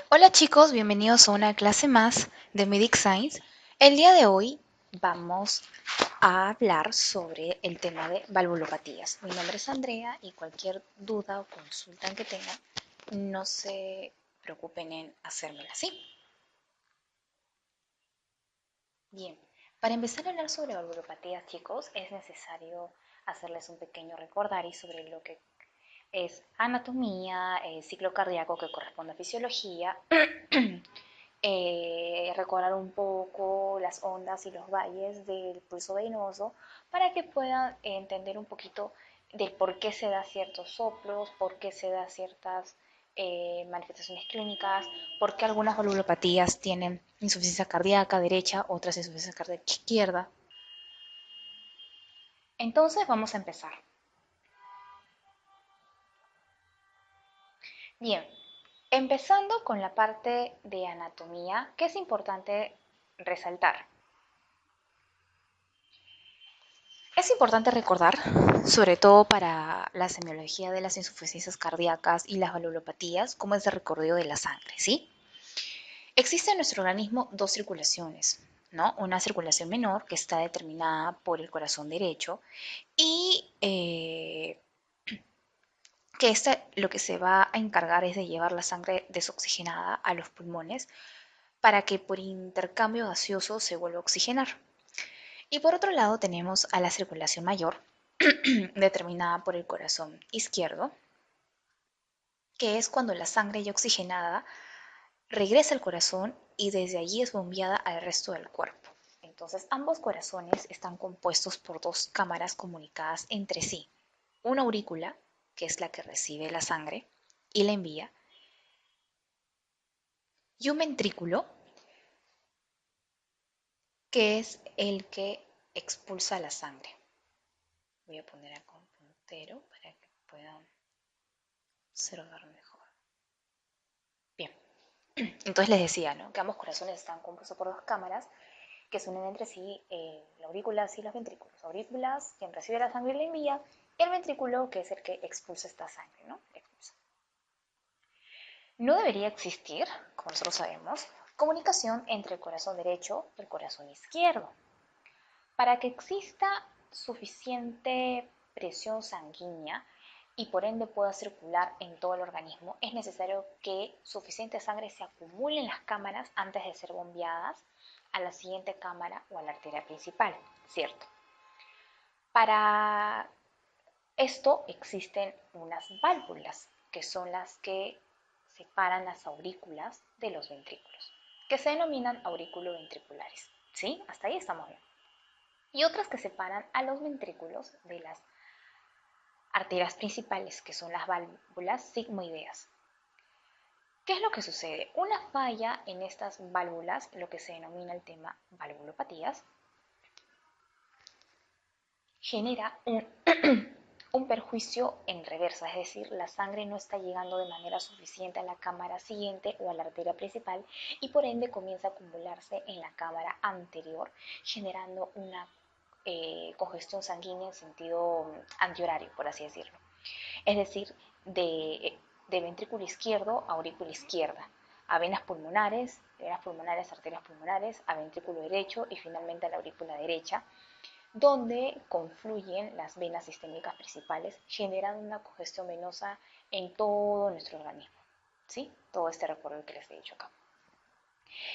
Hola chicos, bienvenidos a una clase más de Medic Science. El día de hoy vamos a hablar sobre el tema de valvulopatías. Mi nombre es Andrea y cualquier duda o consulta que tengan, no se preocupen en hacérmela así. Bien, para empezar a hablar sobre valvulopatías, chicos, es necesario hacerles un pequeño recordario sobre lo que es anatomía, ciclo cardíaco que corresponde a fisiología, recordar un poco las ondas y los valles del pulso venoso para que puedan entender un poquito del por qué se da ciertos soplos, por qué se da ciertas manifestaciones clínicas, por qué algunas valvulopatías tienen insuficiencia cardíaca derecha, otras insuficiencia cardíaca izquierda. Entonces vamos a empezar. Bien, empezando con la parte de anatomía, que es importante resaltar. Es importante recordar, sobre todo para la semiología de las insuficiencias cardíacas y las valvulopatías, cómo es el recorrido de la sangre, ¿sí? Existe en nuestro organismo dos circulaciones, ¿no? Una circulación menor que está determinada por el corazón derecho y que lo que se va a encargar es de llevar la sangre desoxigenada a los pulmones para que por intercambio gaseoso se vuelva a oxigenar. Y por otro lado tenemos a la circulación mayor, determinada por el corazón izquierdo, que es cuando la sangre ya oxigenada regresa al corazón y desde allí es bombeada al resto del cuerpo. Entonces ambos corazones están compuestos por dos cámaras comunicadas entre sí. Una aurícula, que es la que recibe la sangre y la envía, y un ventrículo, que es el que expulsa la sangre. Voy a poner acá un puntero para que puedan observar mejor. Bien, entonces les decía, ¿no? Que ambos corazones están compuestos por dos cámaras que se unen entre sí, la aurícula y los ventrículos. Aurículas, quien recibe la sangre y la envía, y el ventrículo, que es el que expulsa esta sangre, ¿no? Expulsa. No debería existir, como nosotros sabemos, comunicación entre el corazón derecho y el corazón izquierdo. Para que exista suficiente presión sanguínea y por ende pueda circular en todo el organismo, es necesario que suficiente sangre se acumule en las cámaras antes de ser bombeadas a la siguiente cámara o a la arteria principal, ¿cierto? Para esto existen unas válvulas, que son las que separan las aurículas de los ventrículos, que se denominan auriculoventriculares. ¿Sí? Hasta ahí estamos bien. Y otras que separan a los ventrículos de las arterias principales, que son las válvulas sigmoideas. ¿Qué es lo que sucede? Una falla en estas válvulas, lo que se denomina el tema valvulopatías, genera un perjuicio en reversa, es decir, la sangre no está llegando de manera suficiente a la cámara siguiente o a la arteria principal y por ende comienza a acumularse en la cámara anterior, generando una congestión sanguínea en sentido antihorario, por así decirlo. Es decir, de ventrículo izquierdo a aurícula izquierda, a venas pulmonares, arterias pulmonares, a ventrículo derecho y finalmente a la aurícula derecha, donde confluyen las venas sistémicas principales, generando una congestión venosa en todo nuestro organismo. ¿Sí? Todo este recorrido que les he dicho acá.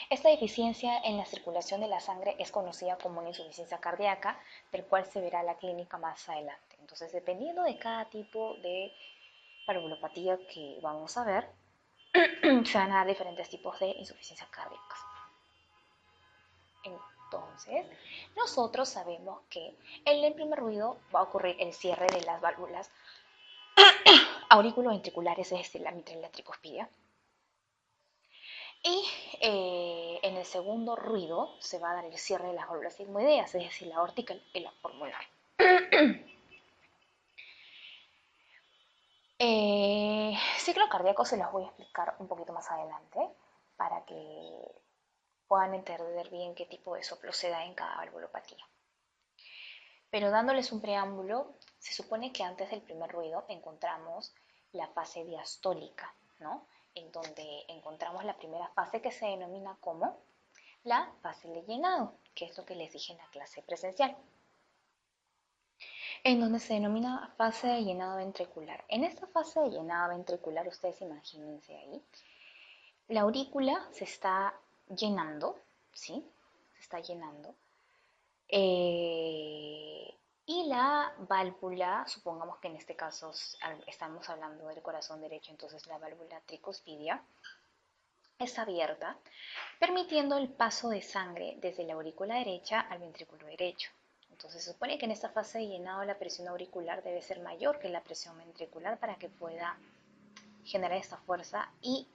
Esta deficiencia en la circulación de la sangre es conocida como una insuficiencia cardíaca, del cual se verá la clínica más adelante. Entonces, dependiendo de cada tipo de valvulopatía que vamos a ver, se van a dar diferentes tipos de insuficiencias cardíacas. Entonces, nosotros sabemos que en el primer ruido va a ocurrir el cierre de las válvulas auriculoventriculares, es decir, la mitral y la tricuspidia. Y en el segundo ruido se va a dar el cierre de las válvulas sigmoideas, es decir, la aórtica y la pulmonar. Ciclo cardíaco se los voy a explicar un poquito más adelante para que puedan entender bien qué tipo de soplo se da en cada valvulopatía. Pero dándoles un preámbulo, se supone que antes del primer ruido encontramos la fase diastólica, ¿no? en donde encontramos la primera fase que se denomina como la fase de llenado, que es lo que les dije en la clase presencial, en donde se denomina fase de llenado ventricular. En esta fase de llenado ventricular, ustedes imagínense ahí, la aurícula se está llenando, ¿sí? Se está llenando. Y la válvula, supongamos que en este caso estamos hablando del corazón derecho, entonces la válvula tricuspidia está abierta, permitiendo el paso de sangre desde la aurícula derecha al ventrículo derecho. Entonces se supone que en esta fase de llenado la presión auricular debe ser mayor que la presión ventricular para que pueda generar esta fuerza y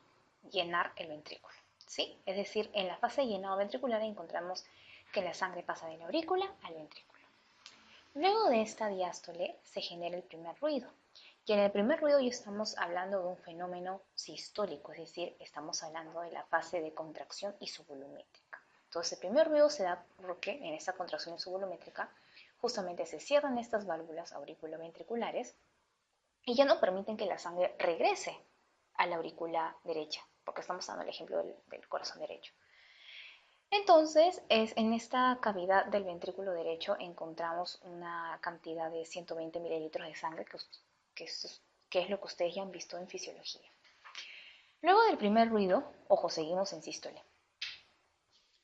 llenar el ventrículo, ¿sí? Es decir, en la fase de llenado ventricular encontramos que la sangre pasa de la aurícula al ventrículo. Luego de esta diástole se genera el primer ruido. Y en el primer ruido ya estamos hablando de un fenómeno sistólico, es decir, estamos hablando de la fase de contracción isovolumétrica. Entonces el primer ruido se da porque en esta contracción isovolumétrica justamente se cierran estas válvulas auriculoventriculares y ya no permiten que la sangre regrese a la aurícula derecha, porque estamos dando el ejemplo del corazón derecho. Entonces, en esta cavidad del ventrículo derecho encontramos una cantidad de 120 mililitros de sangre, que es lo que ustedes ya han visto en fisiología. Luego del primer ruido, ojo, seguimos en sístole.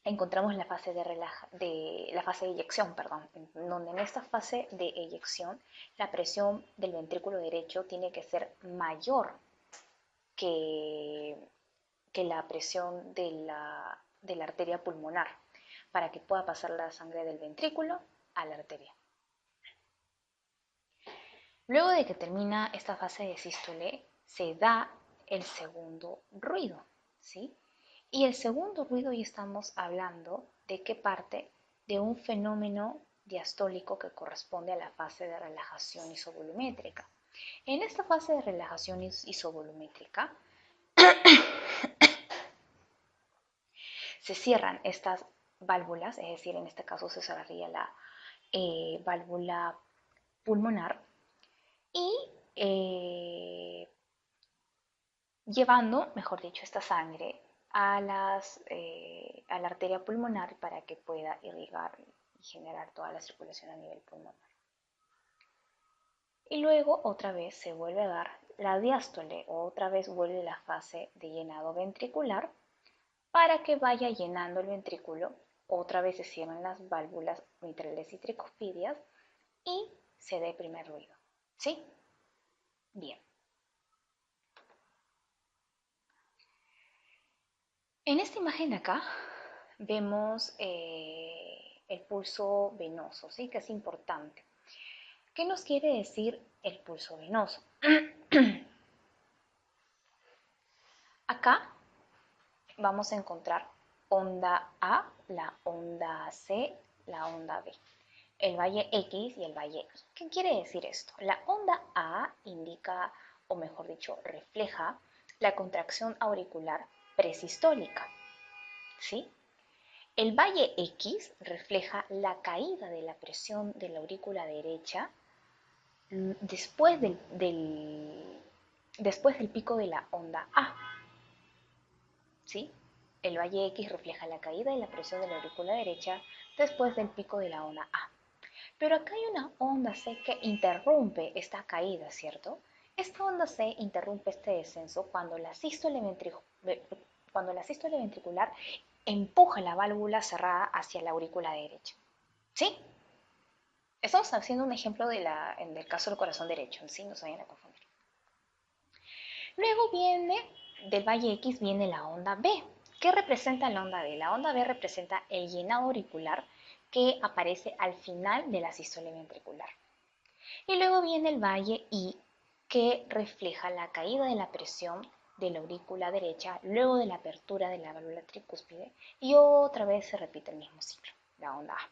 Encontramos la fase la fase de eyección, perdón, donde en esta fase de eyección la presión del ventrículo derecho tiene que ser mayor que, que la presión de la arteria pulmonar para que pueda pasar la sangre del ventrículo a la arteria. Luego de que termina esta fase de sístole, se da el segundo ruido, ¿sí? Y el segundo ruido ya estamos hablando de qué parte de un fenómeno diastólico que corresponde a la fase de relajación isovolumétrica. En esta fase de relajación isovolumétrica se cierran estas válvulas, es decir, en este caso se cerraría la válvula pulmonar y llevando, mejor dicho, esta sangre a la arteria pulmonar para que pueda irrigar y generar toda la circulación a nivel pulmonar. Y luego otra vez se vuelve a dar la diástole, o otra vez vuelve la fase de llenado ventricular para que vaya llenando el ventrículo. Otra vez se cierran las válvulas mitrales y tricuspidias y se da el primer ruido. ¿Sí? Bien. En esta imagen de acá vemos el pulso venoso, ¿sí? Que es importante. ¿Qué nos quiere decir el pulso venoso? Acá vamos a encontrar onda A, la onda C, la onda B, el valle X y el valle Y. ¿Qué quiere decir esto? La onda A indica, o mejor dicho, refleja la contracción auricular presistólica, ¿sí? El valle X refleja la caída de la presión de la aurícula derecha después después del pico de la onda A, ¿sí? El valle X refleja la caída de la presión de la aurícula derecha después del pico de la onda A. Pero acá hay una onda C que interrumpe esta caída, ¿cierto? Esta onda C interrumpe este descenso cuando cuando la sístole ventricular empuja la válvula cerrada hacia la aurícula derecha. ¿Sí? Estamos haciendo un ejemplo en el caso del corazón derecho, ¿sí? No se vayan a confundir. Luego del valle X viene la onda B. ¿Qué representa la onda B? La onda B representa el llenado auricular que aparece al final de la sístole ventricular. Y luego viene el valle I, que refleja la caída de la presión de la aurícula derecha luego de la apertura de la válvula tricúspide y otra vez se repite el mismo ciclo, la onda A.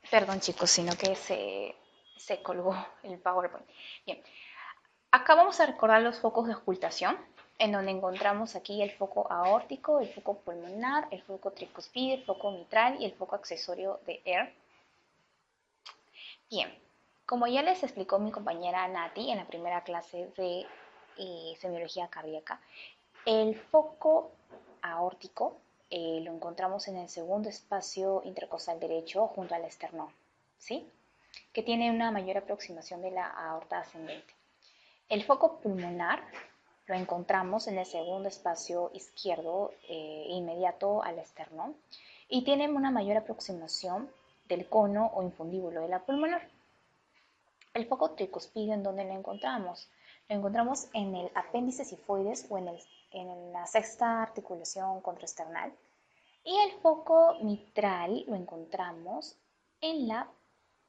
Perdón chicos, sino que se colgó el PowerPoint. Bien, Acá vamos a recordar los focos de ocultación, en donde encontramos aquí el foco aórtico, el foco pulmonar, el foco tricuspide, el foco mitral y el foco accesorio de Eyre. Bien, como ya les explicó mi compañera Nati en la primera clase de semiología cardíaca, el foco aórtico lo encontramos en el segundo espacio intercostal derecho junto al esternón, ¿sí? Que tiene una mayor aproximación de la aorta ascendente. El foco pulmonar lo encontramos en el segundo espacio izquierdo inmediato al esternón y tiene una mayor aproximación del cono o infundíbulo de la pulmonar. El foco tricuspide, ¿en dónde lo encontramos? Lo encontramos en el apéndice sifoides o en la sexta articulación contraesternal. Y el foco mitral lo encontramos en la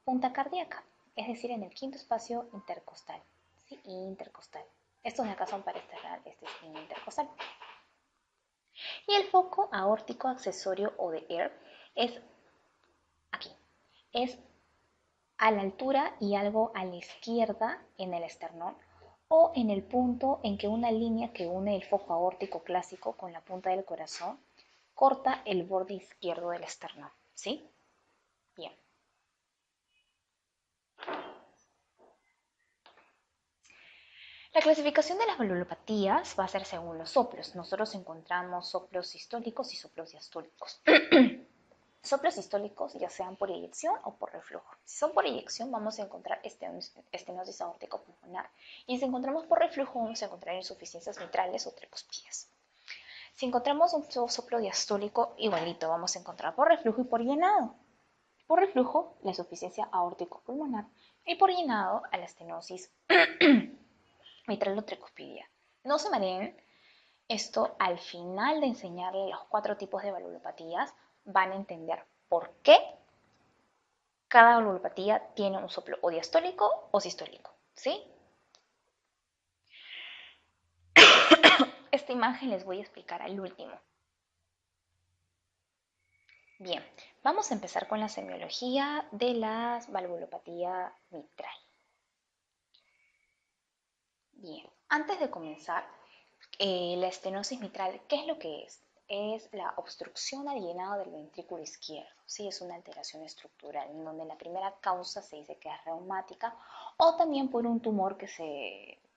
punta cardíaca, es decir, en el quinto espacio intercostal. ¿Sí? Intercostal. Estos de acá son parasternal, este es intercostal. Y el foco aórtico accesorio o de Eyre es aquí. Es a la altura y algo a la izquierda en el esternón o en el punto en que una línea que une el foco aórtico clásico con la punta del corazón corta el borde izquierdo del esternón. ¿Sí? Bien. La clasificación de las valvulopatías va a ser según los soplos. Nosotros encontramos soplos sistólicos y soplos diastólicos. Soplos sistólicos ya sean por eyección o por reflujo. Si son por eyección vamos a encontrar estenosis aórtico pulmonar y si encontramos por reflujo vamos a encontrar insuficiencias mitrales o tricuspides. Si encontramos un soplo diastólico, igualito vamos a encontrar por reflujo y por llenado. Por reflujo, la insuficiencia aórtico pulmonar y por llenado a la estenosis mitral o tricuspidia. No se mareen, esto al final de enseñarle los 4 tipos de valvulopatías van a entender por qué cada valvulopatía tiene un soplo o diastólico o sistólico, ¿sí? Esta imagen les voy a explicar al último. Bien, vamos a empezar con la semiología de la valvulopatía mitral. Bien, antes de comenzar, la estenosis mitral, ¿qué es lo que es? Es la obstrucción al llenado del ventrículo izquierdo, ¿sí? Es una alteración estructural, en donde la primera causa se dice que es reumática o también por un tumor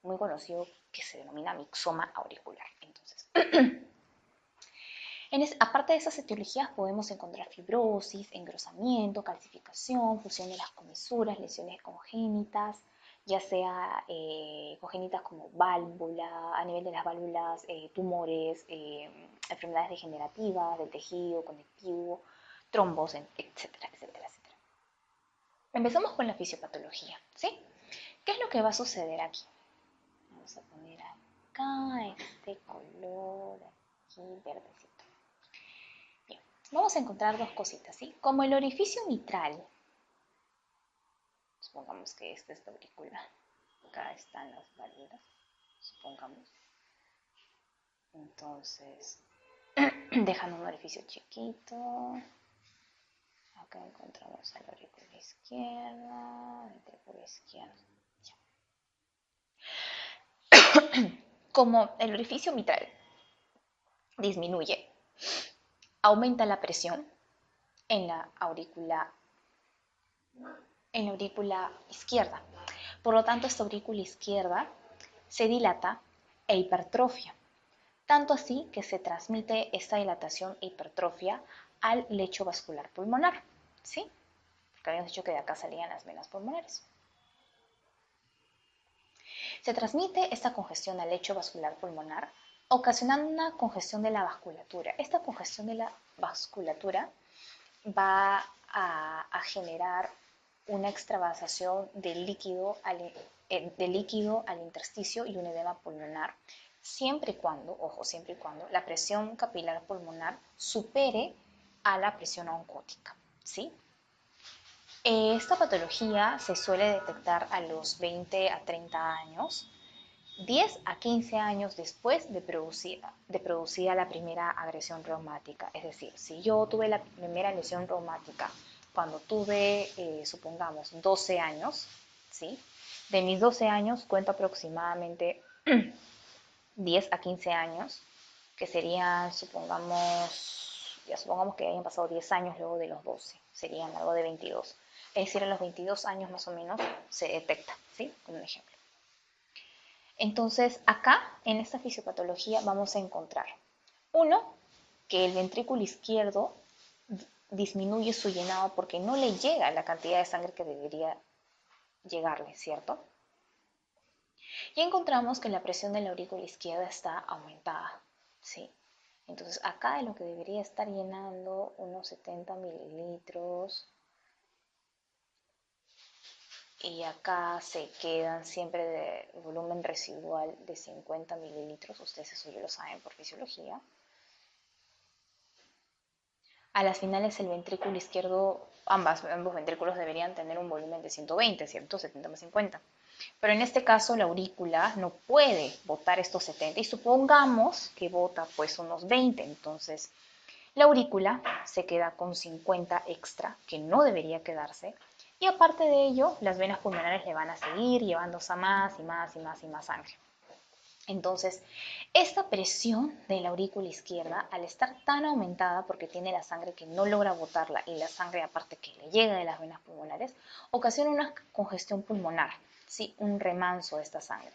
muy conocido que se denomina mixoma auricular. Entonces, aparte de esas etiologías podemos encontrar fibrosis, engrosamiento, calcificación, fusión de las comisuras, lesiones congénitas, ya sea congénitas como válvula, a nivel de las válvulas, tumores, enfermedades degenerativas del tejido conectivo, trombos, etcétera, etcétera, etcétera. Empezamos con la fisiopatología, ¿sí? ¿Qué es lo que va a suceder aquí? Vamos a poner acá este color, aquí verdecito. Bien, vamos a encontrar dos cositas, ¿sí? Como el orificio mitral, supongamos que esta es la aurícula, acá están las válvulas, supongamos. Entonces, dejan un orificio chiquito. Acá encontramos a la aurícula izquierda, ventrículo izquierdo. Como el orificio mitral disminuye, aumenta la presión en la aurícula izquierda. Por lo tanto, esta aurícula izquierda se dilata e hipertrofia. Tanto así que se transmite esta dilatación e hipertrofia al lecho vascular pulmonar, ¿sí? Porque habíamos dicho que de acá salían las venas pulmonares. Se transmite esta congestión al lecho vascular pulmonar, ocasionando una congestión de la vasculatura. Esta congestión de la vasculatura va a generar una extravasación de líquido al intersticio y un edema pulmonar, siempre y cuando, ojo, siempre y cuando la presión capilar pulmonar supere a la presión oncótica, ¿sí? Esta patología se suele detectar a los 20 a 30 años, 10 a 15 años después de producida la primera agresión reumática. Es decir, si yo tuve la primera lesión reumática cuando tuve, supongamos, 12 años, ¿sí? De mis 12 años cuento aproximadamente 10 a 15 años, que serían, supongamos que hayan pasado 10 años luego de los 12, serían algo de 22. Es decir, a los 22 años más o menos se detecta, ¿sí? Como un ejemplo. Entonces, acá, en esta fisiopatología, vamos a encontrar, uno, que el ventrículo izquierdo disminuye su llenado porque no le llega la cantidad de sangre que debería llegarle, ¿cierto? Y encontramos que la presión de la aurícula izquierda está aumentada, ¿sí? Entonces acá de lo que debería estar llenando unos 70 mililitros y acá se quedan siempre de volumen residual de 50 mililitros, ustedes eso ya lo saben por fisiología. A las finales el ventrículo izquierdo, ambos ventrículos deberían tener un volumen de 120, ¿cierto? 70 más 50. Pero en este caso la aurícula no puede botar estos 70 y supongamos que bota pues unos 20, entonces la aurícula se queda con 50 extra que no debería quedarse y aparte de ello las venas pulmonares le van a seguir llevándose a más y más y más y más sangre. Entonces, esta presión de la aurícula izquierda, al estar tan aumentada porque tiene la sangre que no logra botarla y la sangre aparte que le llega de las venas pulmonares, ocasiona una congestión pulmonar, ¿sí? Un remanso de esta sangre.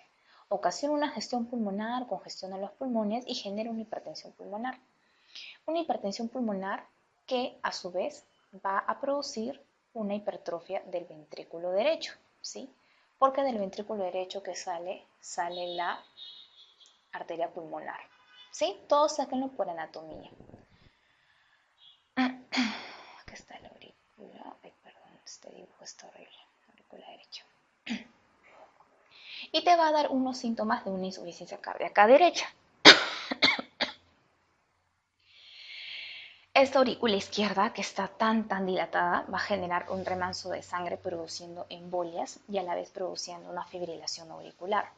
Ocasiona una gestión pulmonar, congestiona los pulmones y genera una hipertensión pulmonar. Una hipertensión pulmonar que a su vez va a producir una hipertrofia del ventrículo derecho, ¿sí? Porque del ventrículo derecho que sale la arteria pulmonar. ¿Sí? Todo sáquenlo por anatomía. Acá está la aurícula. Ay, perdón, este dibujo está horrible. Aurícula derecha. Y te va a dar unos síntomas de una insuficiencia cardíaca derecha. Esta aurícula izquierda, que está tan dilatada, va a generar un remanso de sangre produciendo embolias y a la vez produciendo una fibrilación auricular.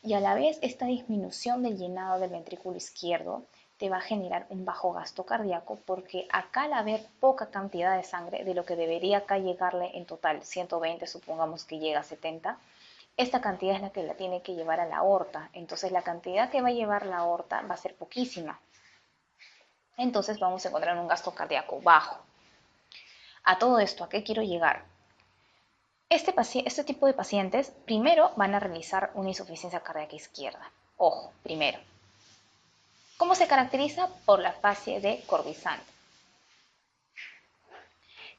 Y a la vez esta disminución del llenado del ventrículo izquierdo te va a generar un bajo gasto cardíaco porque acá al haber poca cantidad de sangre de lo que debería acá llegarle en total 120, supongamos que llega a 70, esta cantidad es la que la tiene que llevar a la aorta. Entonces la cantidad que va a llevar la aorta va a ser poquísima. Entonces vamos a encontrar un gasto cardíaco bajo. A todo esto, ¿a qué quiero llegar? Este tipo de pacientes primero van a realizar una insuficiencia cardíaca izquierda. Ojo, primero. ¿Cómo se caracteriza? Por la fascia de Corvisant.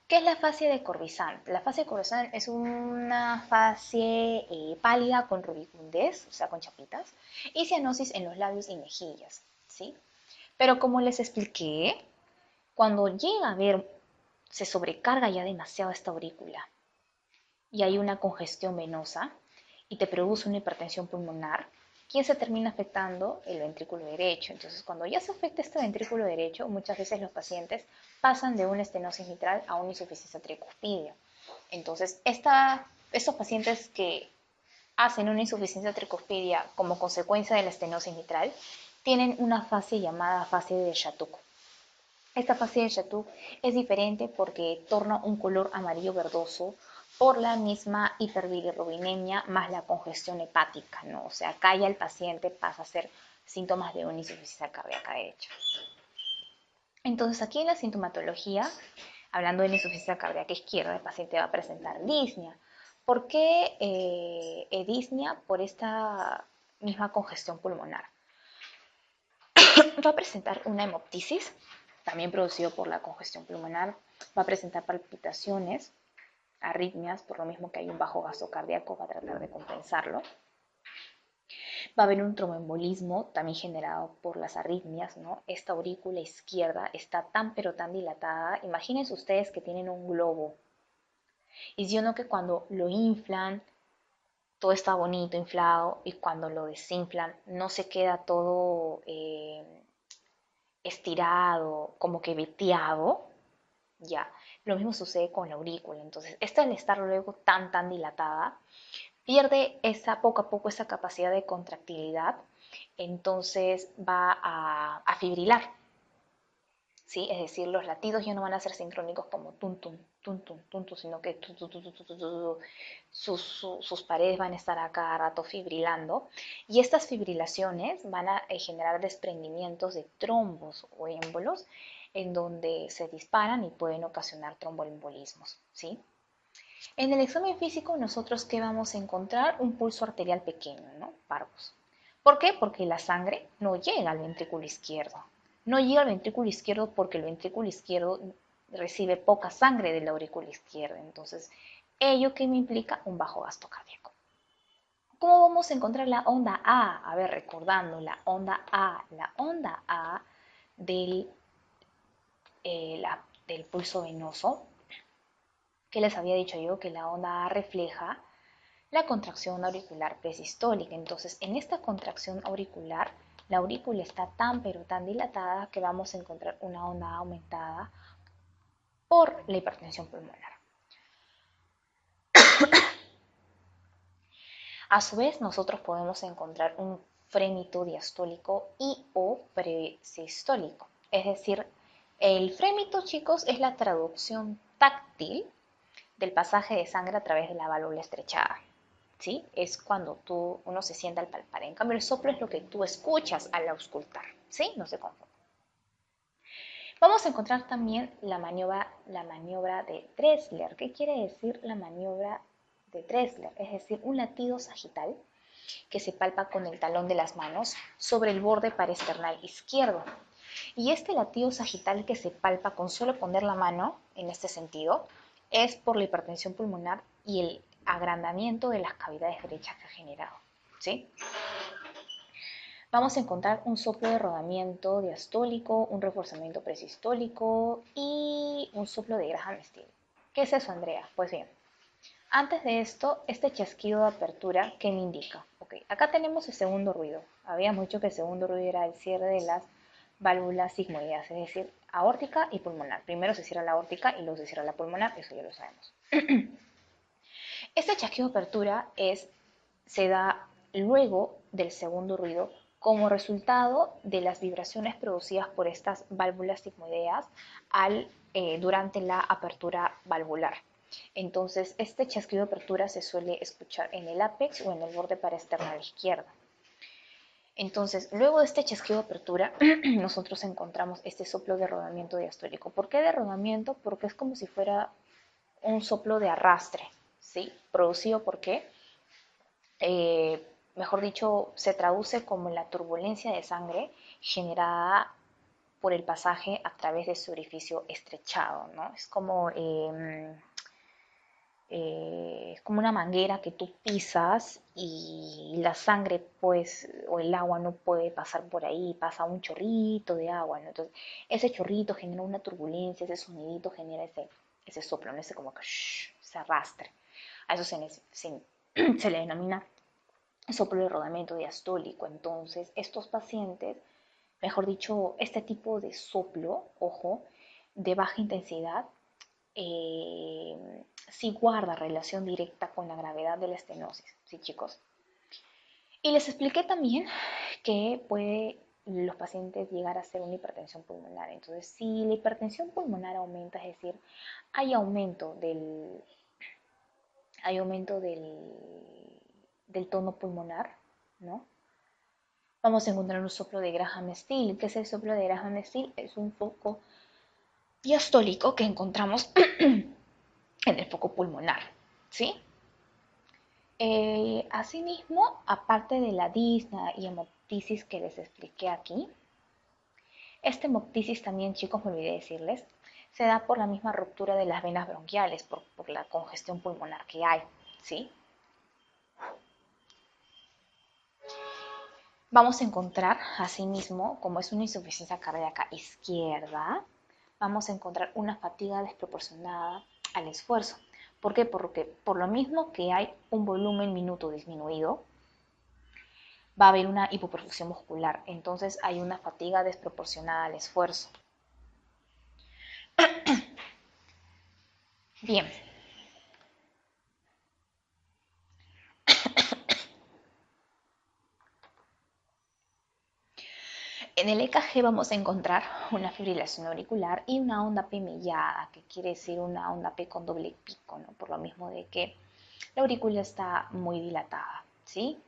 ¿Qué es la fascia de Corvisant? La fascia de Corvisant es una fascia pálida con rubicundez, o sea, con chapitas, y cianosis en los labios y mejillas, ¿sí? Pero como les expliqué, cuando llega a ver, se sobrecarga ya demasiado esta aurícula y hay una congestión venosa y te produce una hipertensión pulmonar, ¿quién se termina afectando? El ventrículo derecho. Entonces, cuando ya se afecta este ventrículo derecho, muchas veces los pacientes pasan de una estenosis mitral a una insuficiencia tricuspidia. Entonces, estos pacientes que hacen una insuficiencia tricuspidia como consecuencia de la estenosis mitral, tienen una fase llamada fase de Chatou. Esta fase de Chatou es diferente porque torna un color amarillo verdoso por la misma hiperbilirrubinemia más la congestión hepática, ¿no? O sea, acá ya el paciente pasa a ser síntomas de una insuficiencia cardíaca derecha. Entonces, aquí en la sintomatología, hablando de la insuficiencia cardíaca izquierda, el paciente va a presentar disnea. ¿Por qué disnea? Por esta misma congestión pulmonar. Va a presentar una hemoptisis, también producido por la congestión pulmonar. Va a presentar palpitaciones, arritmias, por lo mismo que hay un bajo gasto cardíaco, va a tratar de compensarlo. Va a haber un tromboembolismo también generado por las arritmias, ¿no? Esta aurícula izquierda está tan pero tan dilatada. Imagínense ustedes que tienen un globo. Y yo no que cuando lo inflan, todo está bonito, inflado, y cuando lo desinflan, no se queda todo estirado, como que veteado. Ya, lo mismo sucede con la aurícula. Entonces, esta al estar luego tan dilatada, pierde poco a poco esa capacidad de contractilidad, entonces va a fibrilar, ¿sí? Es decir, los latidos ya no van a ser sincrónicos como tum tum tun, tun, tun, tun, sino que sus paredes van a estar a cada rato fibrilando. Y estas fibrilaciones van a generar desprendimientos de trombos o émbolos en donde se disparan y pueden ocasionar tromboembolismos, ¿sí? En el examen físico nosotros ¿qué vamos a encontrar? Un pulso arterial pequeño, ¿no? Parvos. ¿Por qué? Porque la sangre no llega al ventrículo izquierdo. No llega al ventrículo izquierdo porque el ventrículo izquierdo recibe poca sangre del aurícula izquierda. Entonces, ello que me implica un bajo gasto cardíaco. ¿Cómo vamos a encontrar la onda A? A ver, recordando, la onda A del, del pulso venoso, que les había dicho yo que la onda A refleja la contracción auricular presistólica. Entonces, en esta contracción auricular, la aurícula está tan pero tan dilatada que vamos a encontrar una onda A aumentada por la hipertensión pulmonar. A su vez, nosotros podemos encontrar un frémito diastólico y o presistólico. Es decir, el frémito, chicos, es la traducción táctil del pasaje de sangre a través de la válvula estrechada. ¿Sí? Es cuando uno se sienta al palpar. En cambio, el soplo es lo que tú escuchas al auscultar. ¿Sí? No se confunde. Vamos a encontrar también la maniobra de Dressler. ¿Qué quiere decir la maniobra de Dressler? Es decir, un latido sagital que se palpa con el talón de las manos sobre el borde parasternal izquierdo. Y este latido sagital que se palpa con solo poner la mano, en este sentido, es por la hipertensión pulmonar y el agrandamiento de las cavidades derechas que ha generado. ¿Sí? Vamos a encontrar un soplo de rodamiento diastólico, un reforzamiento presistólico y un soplo de Graham-Still. ¿Qué es eso, Andrea? Pues bien, antes de esto, este chasquido de apertura, ¿qué me indica? Okay, acá tenemos el segundo ruido. Habíamos dicho que el segundo ruido era el cierre de las válvulas sigmoideas, es decir, aórtica y pulmonar. Primero se cierra la aórtica y luego se cierra la pulmonar, eso ya lo sabemos. Este chasquido de apertura se da luego del segundo ruido como resultado de las vibraciones producidas por estas válvulas sigmoideas durante la apertura valvular. Entonces, este chasquido de apertura se suele escuchar en el ápex o en el borde parasternal izquierdo. Entonces, luego de este chasquido de apertura, nosotros encontramos este soplo de rodamiento diastólico. ¿Por qué de rodamiento? Porque es como si fuera un soplo de arrastre, ¿sí? Producido porque, mejor dicho, se traduce como la turbulencia de sangre generada por el pasaje a través de su orificio estrechado, ¿no? Es como una manguera que tú pisas y la sangre, pues, o el agua no puede pasar por ahí, pasa un chorrito de agua, ¿no? Entonces, ese chorrito genera una turbulencia, ese sonidito genera ese soplo, ¿no? Ese como que se arrastre. A eso se le denomina soplo de rodamiento diastólico. Entonces, estos pacientes, mejor dicho, este tipo de soplo, ojo, de baja intensidad, sí guarda relación directa con la gravedad de la estenosis, ¿sí, chicos? Y les expliqué también que los pacientes llegar a ser una hipertensión pulmonar. Entonces, si la hipertensión pulmonar aumenta, es decir, hay aumento del tono pulmonar, ¿no? Vamos a encontrar un soplo de Graham-Still. ¿Qué es el soplo de Graham-Still? Es un foco diastólico que encontramos en el foco pulmonar, ¿sí? Asimismo, aparte de la disnea y hemoptisis que les expliqué aquí, esta hemoptisis también, chicos, me olvidé decirles, se da por la misma ruptura de las venas bronquiales, por la congestión pulmonar que hay, ¿sí? Vamos a encontrar, asimismo, como es una insuficiencia cardíaca izquierda, vamos a encontrar una fatiga desproporcionada al esfuerzo. ¿Por qué? Porque por lo mismo que hay un volumen minuto disminuido, va a haber una hipoperfusión muscular, entonces hay una fatiga desproporcionada al esfuerzo. Bien. En el EKG vamos a encontrar una fibrilación auricular y una onda P mellada, que quiere decir una onda P con doble pico, ¿no? Por lo mismo de que la aurícula está muy dilatada, ¿sí?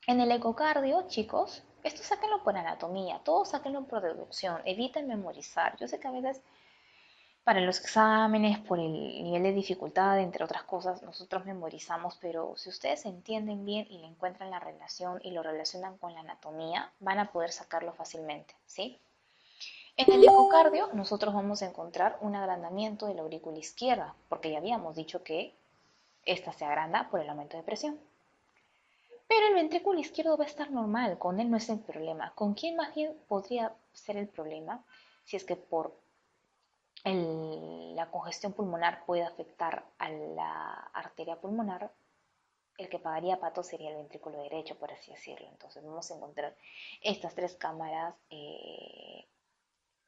En el ecocardio, chicos, esto sáquenlo por anatomía, todo sáquenlo por deducción, eviten memorizar. Yo sé que a veces para los exámenes, por el nivel de dificultad, entre otras cosas, nosotros memorizamos, pero si ustedes entienden bien y le encuentran la relación y lo relacionan con la anatomía, van a poder sacarlo fácilmente, ¿sí? En el ecocardio, nosotros vamos a encontrar un agrandamiento de la aurícula izquierda, porque ya habíamos dicho que esta se agranda por el aumento de presión. Pero el ventrículo izquierdo va a estar normal, con él no es el problema. ¿Con quién más bien podría ser el problema? Si es que por la congestión pulmonar puede afectar a la arteria pulmonar, el que pagaría pato sería el ventrículo derecho, por así decirlo. Entonces vamos a encontrar estas tres cámaras,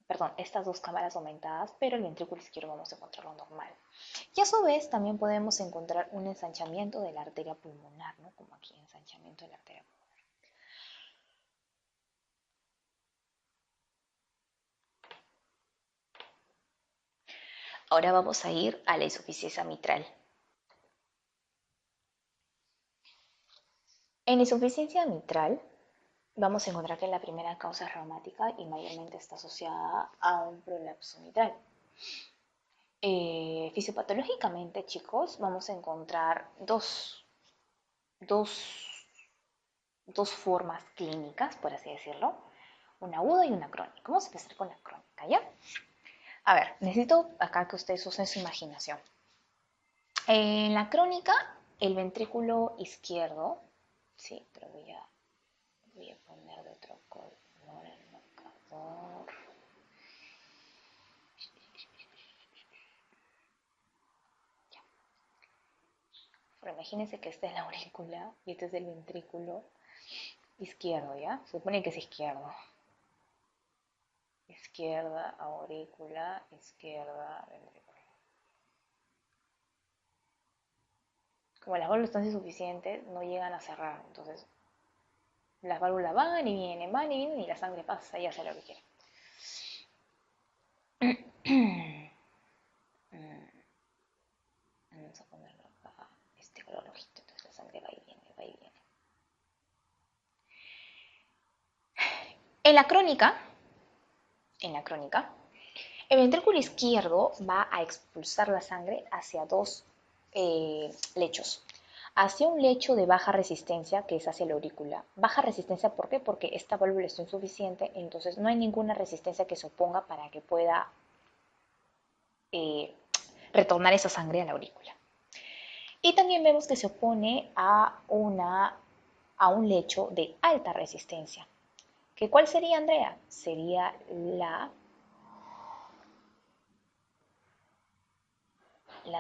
perdón, estas dos cámaras aumentadas, pero el ventrículo izquierdo vamos a encontrarlo normal. Y a su vez también podemos encontrar un ensanchamiento de la arteria pulmonar, ¿no? Como aquí, ensanchamiento de la arteria pulmonar. Ahora vamos a ir a la insuficiencia mitral. En insuficiencia mitral vamos a encontrar que la primera causa es reumática y mayormente está asociada a un prolapso mitral. Fisiopatológicamente, chicos, vamos a encontrar dos, dos formas clínicas, por así decirlo, una aguda y una crónica. Vamos a empezar con la crónica, ¿ya? A ver, necesito acá que ustedes usen su imaginación. En la crónica, el ventrículo izquierdo, sí, pero voy a poner de otro color el marcador. Ya. Pero imagínense que esta es la aurícula y este es el ventrículo izquierdo, ¿ya? Se supone que es izquierdo. Izquierda, aurícula, izquierda, ventrículo. Como las válvulas están insuficientes, no llegan a cerrar. Entonces, las válvulas van y vienen y la sangre pasa y hace lo que quiere. Vamos a ponerlo acá, este color rojito, entonces la sangre va y viene, va y viene. En la crónica, el ventrículo izquierdo va a expulsar la sangre hacia dos lechos. Hacia un lecho de baja resistencia, que es hacia la aurícula. Baja resistencia, ¿por qué? Porque esta válvula está insuficiente, entonces no hay ninguna resistencia que se oponga para que pueda eh, retornar esa sangre a la aurícula. Y también vemos que se opone a un lecho de alta resistencia. ¿Que cuál sería, Andrea? Sería la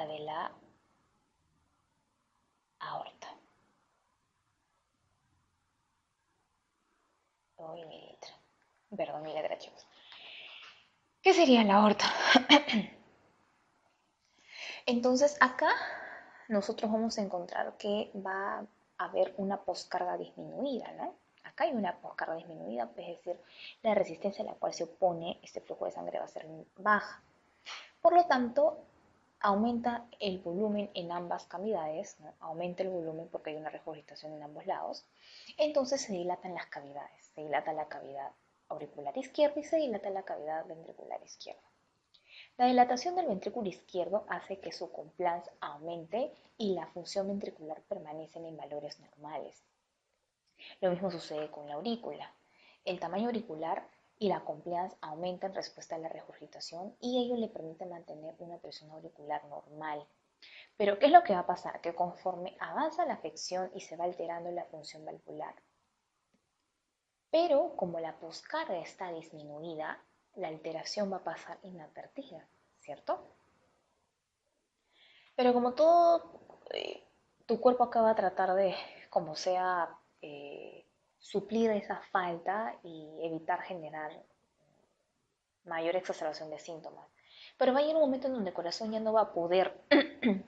de la aorta. Uy, mi letra. Perdón, mi letra, chicos. ¿Qué sería la aorta? Entonces acá nosotros vamos a encontrar que va a haber una poscarga disminuida, ¿no? Acá hay una poscarga disminuida, es decir, la resistencia a la cual se opone este flujo de sangre va a ser baja. Por lo tanto, aumenta el volumen en ambas cavidades, ¿no? Aumenta el volumen porque hay una regurgitación en ambos lados. Entonces se dilatan las cavidades, se dilata la cavidad auricular izquierda y se dilata la cavidad ventricular izquierda. La dilatación del ventrículo izquierdo hace que su compliance aumente y la función ventricular permanece en valores normales. Lo mismo sucede con la aurícula. El tamaño auricular y la compliance aumentan en respuesta a la regurgitación y ello le permite mantener una presión auricular normal. Pero ¿qué es lo que va a pasar? Que conforme avanza la afección y se va alterando la función valvular, pero como la poscarga está disminuida, la alteración va a pasar inadvertida, ¿cierto? Pero como todo, tu cuerpo acaba de tratar de, como sea, suplir esa falta y evitar generar mayor exacerbación de síntomas. Pero va a llegar un momento en donde el corazón ya no va a poder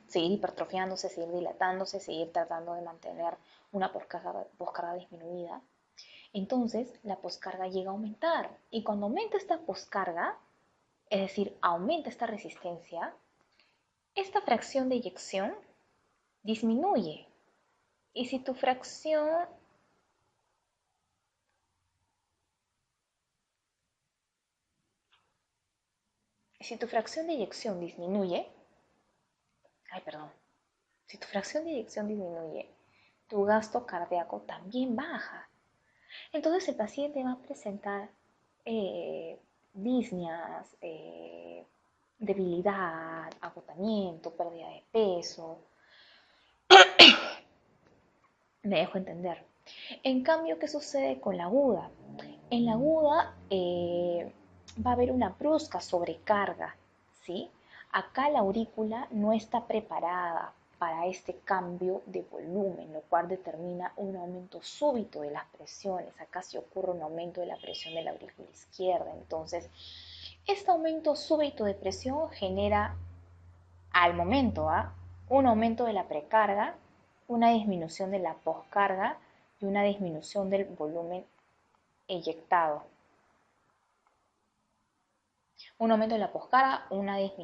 seguir hipertrofiándose, seguir dilatándose, seguir tratando de mantener una poscarga disminuida. Entonces, la poscarga llega a aumentar. Y cuando aumenta esta poscarga, es decir, aumenta esta resistencia, esta fracción de eyección disminuye. Y si tu fracción de eyección disminuye, ay, perdón, si tu fracción de eyección disminuye, tu gasto cardíaco también baja. Entonces el paciente va a presentar disneas, debilidad, agotamiento, pérdida de peso. Me dejo entender. En cambio, ¿qué sucede con la aguda? En la aguda va a haber una brusca sobrecarga, ¿sí? Acá la aurícula no está preparada para este cambio de volumen, lo cual determina un aumento súbito de las presiones. Acá sí ocurre un aumento de la presión de la aurícula izquierda. Entonces, este aumento súbito de presión genera al momento un aumento de la precarga, una disminución de la poscarga y una disminución del volumen eyectado. Un aumento de la poscarga, un aumento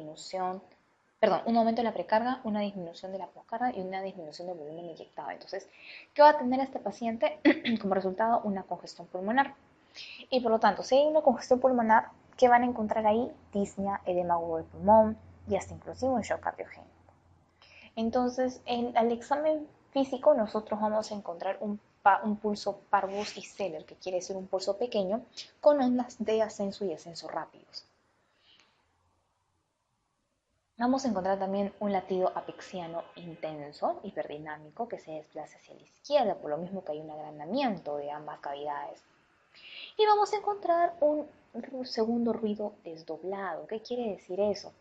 de la precarga, una disminución de la poscarga y una disminución del volumen inyectado. Entonces, ¿qué va a tener este paciente? Como resultado, una congestión pulmonar. Y por lo tanto, si hay una congestión pulmonar, ¿qué van a encontrar ahí? Disnea, edema agudo del pulmón y hasta inclusive un shock cardiogénico. Entonces, al examen físico nosotros vamos a encontrar un pulso parvus y Zeller, que quiere decir un pulso pequeño, con ondas de ascenso y descenso rápidos. Vamos a encontrar también un latido apexiano intenso, hiperdinámico, que se desplaza hacia la izquierda, por lo mismo que hay un agrandamiento de ambas cavidades. Y vamos a encontrar un segundo ruido desdoblado. ¿Qué quiere decir eso?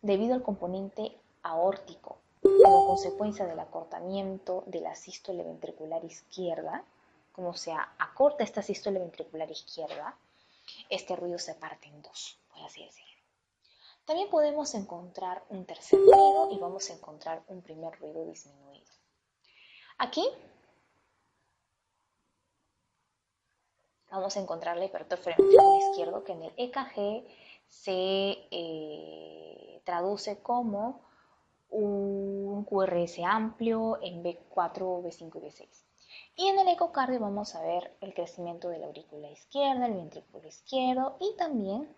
Debido al componente aórtico, como consecuencia del acortamiento de la sístole ventricular izquierda, como se acorta esta sístole ventricular izquierda, este ruido se parte en dos, por así decirlo. También podemos encontrar un tercer ruido y vamos a encontrar un primer ruido disminuido. Aquí vamos a encontrar la hipertrofia del ventrículo izquierdo, que en el EKG se traduce como un QRS amplio en B4, B5 y B6. Y en el ecocardio vamos a ver el crecimiento de la aurícula izquierda, el ventrículo izquierdo y también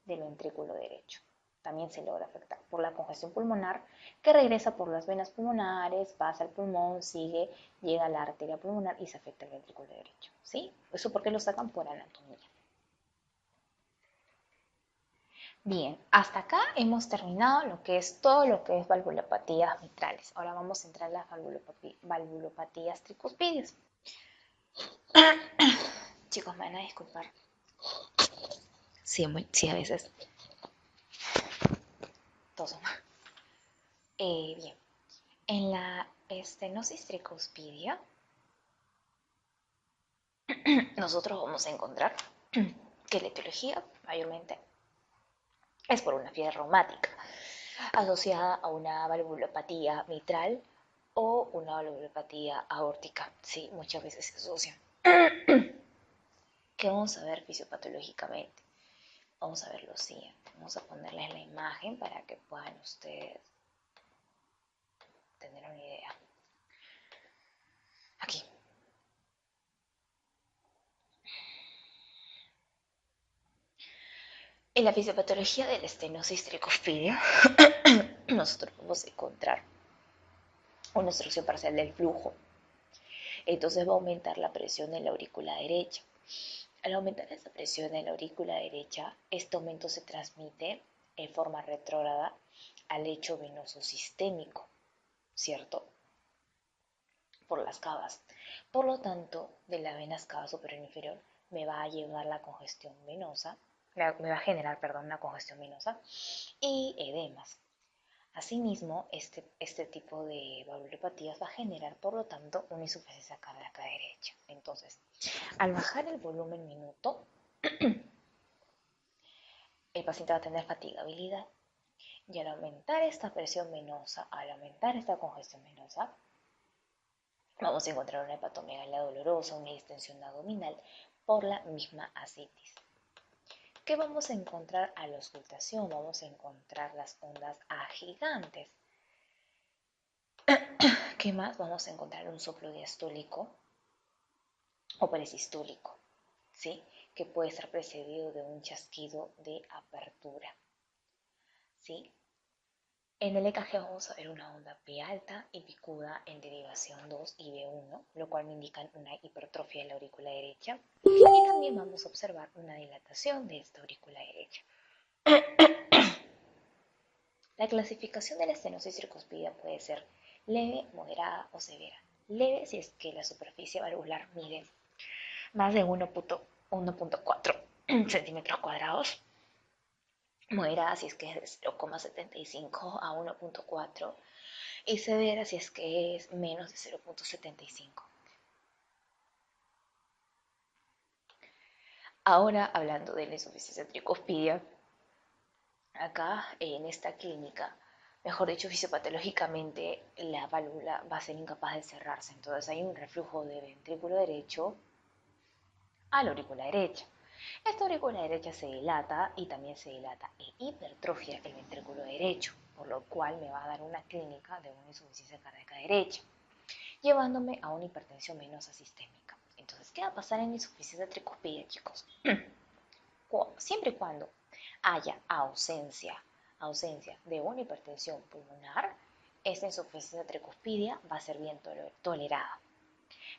del ventrículo derecho. También se logra afectar por la congestión pulmonar que regresa por las venas pulmonares, pasa al pulmón, sigue, llega a la arteria pulmonar y se afecta el ventrículo derecho. ¿Sí? Eso porque lo sacan por anatomía. Bien, hasta acá hemos terminado todo lo que es valvulopatías mitrales. Ahora vamos a entrar a las valvulopatías tricuspidias. Chicos, me van a disculpar. Sí, a veces toso. Bien, en la estenosis tricuspidia nosotros vamos a encontrar que la etiología mayormente es por una fiebre reumática asociada a una valvulopatía mitral o una valvulopatía aórtica. Sí, muchas veces se asocian. ¿Qué vamos a ver fisiopatológicamente? Vamos a ver lo siguiente. Vamos a ponerles la imagen para que puedan ustedes tener una idea. Aquí. En la fisiopatología de la estenosis tricuspidia, nosotros vamos a encontrar una obstrucción parcial del flujo. Entonces va a aumentar la presión en la aurícula derecha. Al aumentar esa presión en la aurícula derecha, este aumento se transmite en forma retrógrada al lecho venoso sistémico, ¿cierto? Por las cavas. Por lo tanto, de la vena cava superior e inferior me va a llevar la congestión venosa, me va a generar, perdón, una congestión venosa y edemas. Asimismo, este tipo de valvulopatías va a generar, por lo tanto, una insuficiencia cardíaca derecha. Entonces, al bajar el volumen minuto, el paciente va a tener fatigabilidad y al aumentar esta presión venosa, al aumentar esta congestión venosa, Vamos a encontrar una hepatomegalia dolorosa, una distensión abdominal por la misma ascitis. ¿Qué vamos a encontrar a la auscultación? Vamos a encontrar las ondas A gigantes. ¿Qué más? Vamos a encontrar un soplo diastólico o presistólico, ¿sí? Que puede estar precedido de un chasquido de apertura, ¿sí? En el EKG vamos a ver una onda P alta y picuda en derivación 2 y B1, lo cual me indican una hipertrofia de la aurícula derecha. Y también vamos a observar una dilatación de esta aurícula derecha. La clasificación de la estenosis tricuspidea puede ser leve, moderada o severa. Leve si es que la superficie valvular mide más de 1.4 centímetros cuadrados. Moderada si es que es de 0,75 a 1.4 y severa si es que es menos de 0.75. Ahora hablando de la insuficiencia tricuspidia, acá en esta clínica, mejor dicho, fisiopatológicamente la válvula va a ser incapaz de cerrarse, entonces hay un reflujo de ventrículo derecho a la aurícula derecha. Esta aurícula derecha se dilata y también se dilata e hipertrofia el ventrículo derecho, por lo cual me va a dar una clínica de una insuficiencia cardíaca derecha, llevándome a una hipertensión venosa sistémica. Entonces, ¿qué va a pasar en insuficiencia tricuspidea, chicos? Siempre y cuando haya ausencia de una hipertensión pulmonar, esta insuficiencia tricuspidia va a ser bien tolerada.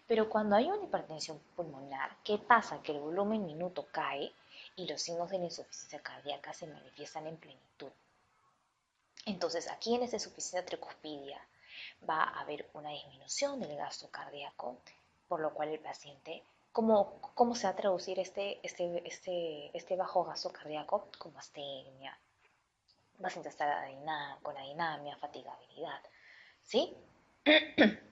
Pero cuando hay una hipertensión pulmonar, ¿qué pasa? Que el volumen minuto cae y los signos de la insuficiencia cardíaca se manifiestan en plenitud. Entonces, aquí en esta insuficiencia tricuspidia va a haber una disminución del gasto cardíaco, por lo cual el paciente, ¿cómo se va a traducir este bajo gasto cardíaco? Como astenia, va a estar con adinamia, fatigabilidad, ¿sí?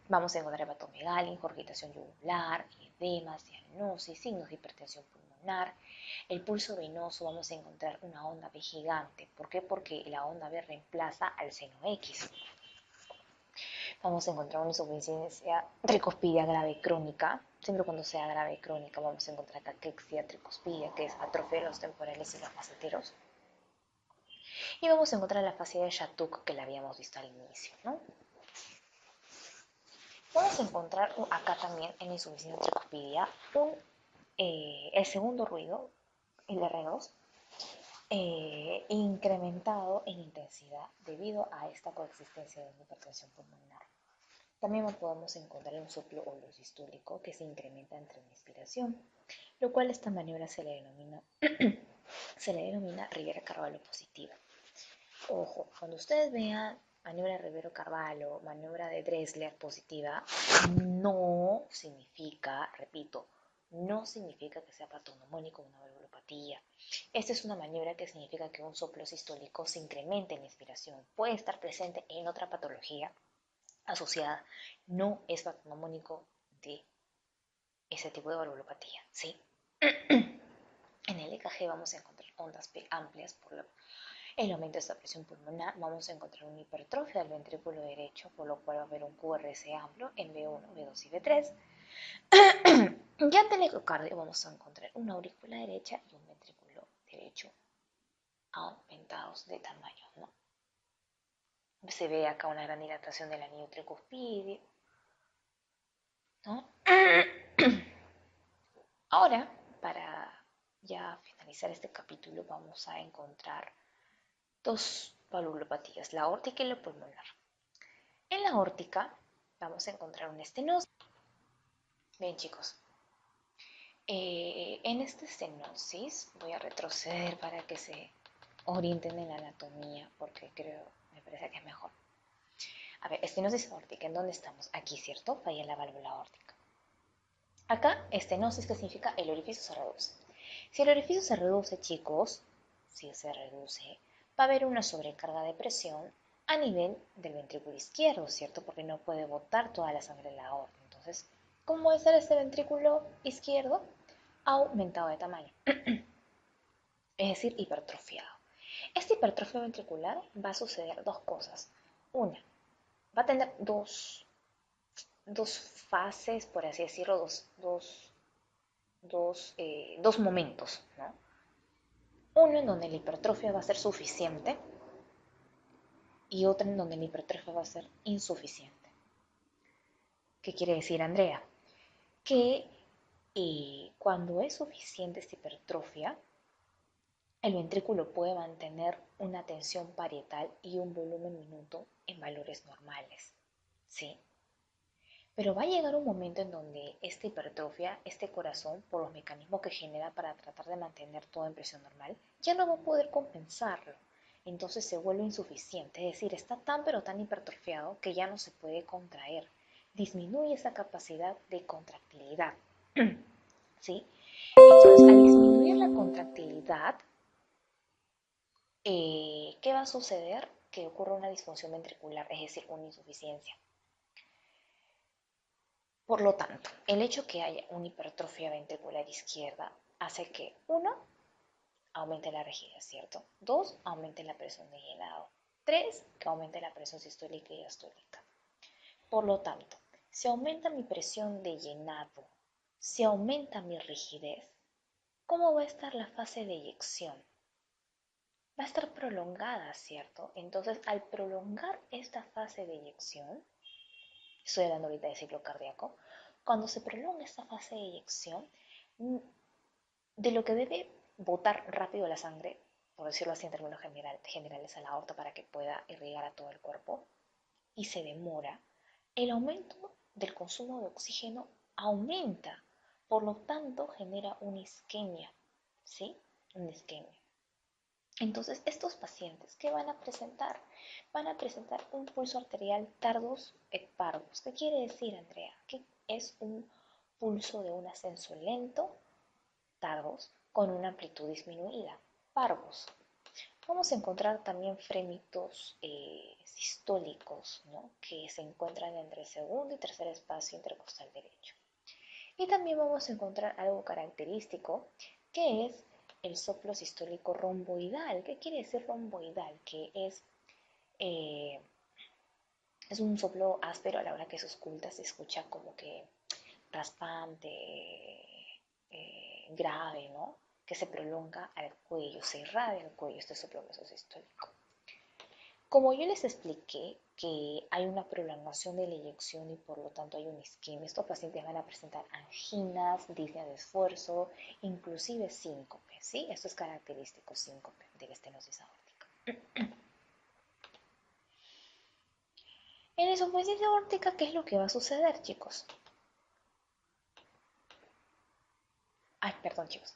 Vamos a encontrar hepatomegalia, ingurgitación yugular, edemas, cianosis, signos de hipertensión pulmonar. El pulso venoso vamos a encontrar una onda B gigante. ¿Por qué? Porque la onda B reemplaza al seno X. Vamos a encontrar una insuficiencia tricuspidia grave crónica. Siempre cuando sea grave crónica vamos a encontrar caquexia tricuspidia, que es atrofia de los temporales y los maceteros. Y vamos a encontrar la fascia de Shattuck, que la habíamos visto al inicio, ¿no? Vamos a encontrar acá también en la insuficiencia tricuspidia el segundo ruido, el R2, incrementado en intensidad debido a esta coexistencia de una hipertensión pulmonar. También podemos encontrar un soplo holosistólico que se incrementa entre la inspiración, lo cual esta maniobra se le denomina Rivera-Carvalho positiva. Ojo, cuando ustedes vean maniobra Rivero-Carvalho, maniobra de Dressler positiva, no significa, repito, no significa que sea patognomónico una valvulopatía. Esta es una maniobra que significa que un soplo sistólico se incrementa en la inspiración. Puede estar presente en otra patología asociada, no es patognomónico de ese tipo de valvulopatía, ¿sí? En el EKG vamos a encontrar ondas P amplias por el aumento de esta presión pulmonar. Vamos a encontrar una hipertrofia del ventrículo derecho, por lo cual va a haber un QRS amplio en B1, B2 y B3. Ya ante el ecocardio vamos a encontrar una aurícula derecha y un ventrículo derecho aumentados de tamaño, ¿no? Se ve acá una gran dilatación del anillo tricuspideo, ¿no? Ahora, para ya finalizar este capítulo, vamos a encontrar dos valvulopatías, la aórtica y la pulmonar. En la aórtica vamos a encontrar una estenosis. Bien, chicos, en esta estenosis voy a retroceder para que se orienten en la anatomía, porque me parece que es mejor. A ver, estenosis aórtica, ¿en dónde estamos? Aquí, ¿cierto? Falla la válvula aórtica. Acá, estenosis, ¿qué significa? El orificio se reduce. Si el orificio se reduce, chicos, si se reduce, va a haber una sobrecarga de presión a nivel del ventrículo izquierdo, ¿cierto? Porque no puede botar toda la sangre en la aorta. Entonces, ¿cómo va a ser este ventrículo izquierdo? Aumentado de tamaño, es decir, hipertrofiado. Esta hipertrofia ventricular va a suceder dos cosas. Una, va a tener dos dos fases, por así decirlo, dos momentos, ¿no? Uno en donde la hipertrofia va a ser suficiente y otro en donde la hipertrofia va a ser insuficiente. ¿Qué quiere decir, Andrea? Que cuando es suficiente esta hipertrofia, el ventrículo puede mantener una tensión parietal y un volumen minuto en valores normales, ¿sí? Pero va a llegar un momento en donde esta hipertrofia, este corazón, por los mecanismos que genera para tratar de mantener todo en presión normal, ya no va a poder compensarlo. Entonces se vuelve insuficiente, es decir, está tan pero tan hipertrofiado que ya no se puede contraer. Disminuye esa capacidad de contractilidad. ¿Sí? Entonces, al disminuir la contractilidad, ¿qué va a suceder? Que ocurre una disfunción ventricular, es decir, una insuficiencia. Por lo tanto, el hecho que haya una hipertrofia ventricular izquierda hace que, uno, aumente la rigidez, ¿cierto? Dos, aumente la presión de llenado. Tres, que aumente la presión sistólica y diastólica. Por lo tanto, si aumenta mi presión de llenado, si aumenta mi rigidez, ¿cómo va a estar la fase de eyección? Va a estar prolongada, ¿cierto? Entonces, al prolongar esta fase de eyección, estoy hablando ahorita de ciclo cardíaco, cuando se prolonga esta fase de eyección, de lo que debe botar rápido la sangre, por decirlo así en términos generales, a la aorta para que pueda irrigar a todo el cuerpo, y se demora, el aumento del consumo de oxígeno aumenta, por lo tanto genera una isquemia, ¿sí? Una isquemia. Entonces, estos pacientes, ¿qué van a presentar? Van a presentar un pulso arterial tardus et parvus. ¿Qué quiere decir, Andrea? Que es un pulso de un ascenso lento, tardus, con una amplitud disminuida, parvus. Vamos a encontrar también fremitos sistólicos, ¿no? Que se encuentran entre el segundo y tercer espacio intercostal derecho. Y también vamos a encontrar algo característico, que es el soplo sistólico romboidal. ¿Qué quiere decir romboidal? Que eh, es un soplo áspero a la hora que se ausculta, se escucha como que raspante, grave, ¿no? Que se prolonga al cuello, se irradia al cuello este soplo mesosistólico. Como yo les expliqué que hay una prolongación de la eyección y por lo tanto hay una isquemia, estos pacientes van a presentar anginas, disnea de esfuerzo, inclusive síncope, ¿sí? Esto es característico síncope de la estenosis aórtica. En la insuficiencia aórtica, ¿qué es lo que va a suceder, chicos? Ay, perdón, chicos.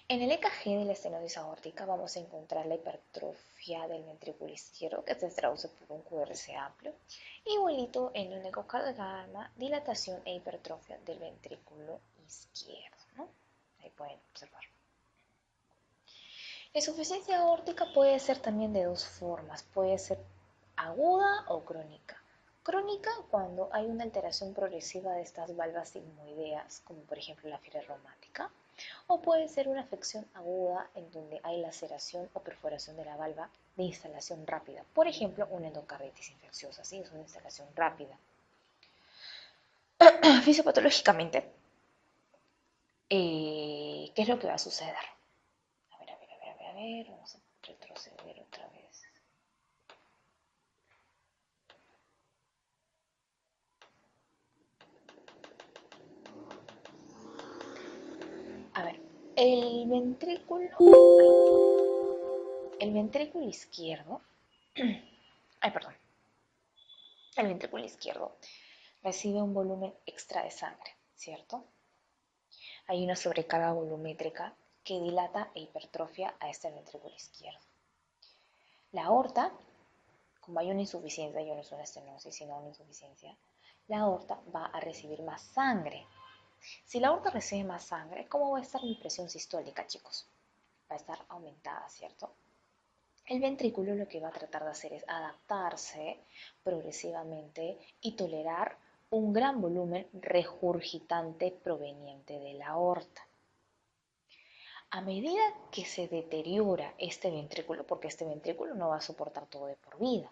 En el EKG de la estenosis aórtica vamos a encontrar la hipertrofia del ventrículo izquierdo, que se traduce por un QRS amplio, igualito en el ecocardiograma, dilatación e hipertrofia del ventrículo izquierdo, ¿no? Ahí pueden observar. La insuficiencia aórtica puede ser también de dos formas, puede ser aguda o crónica. Crónica cuando hay una alteración progresiva de estas valvas sigmoideas, como por ejemplo la fiebre reumática, o puede ser una afección aguda en donde hay laceración o perforación de la valva de instalación rápida. Por ejemplo, una endocarditis infecciosa, ¿sí? Es una instalación rápida. Fisiopatológicamente, ¿qué es lo que va a suceder? A ver, vamos a retroceder otra vez. A ver, el ventrículo, el ventrículo izquierdo, ay, perdón, el ventrículo izquierdo recibe un volumen extra de sangre, ¿cierto? Hay una sobrecarga volumétrica que dilata e hipertrofia a este ventrículo izquierdo. La aorta, como hay una insuficiencia, ya no es una estenosis, sino una insuficiencia, la aorta va a recibir más sangre. Si la aorta recibe más sangre, ¿cómo va a estar mi presión sistólica, chicos? Va a estar aumentada, ¿cierto? El ventrículo lo que va a tratar de hacer es adaptarse progresivamente y tolerar un gran volumen regurgitante proveniente de la aorta. A medida que se deteriora este ventrículo, porque este ventrículo no va a soportar todo de por vida,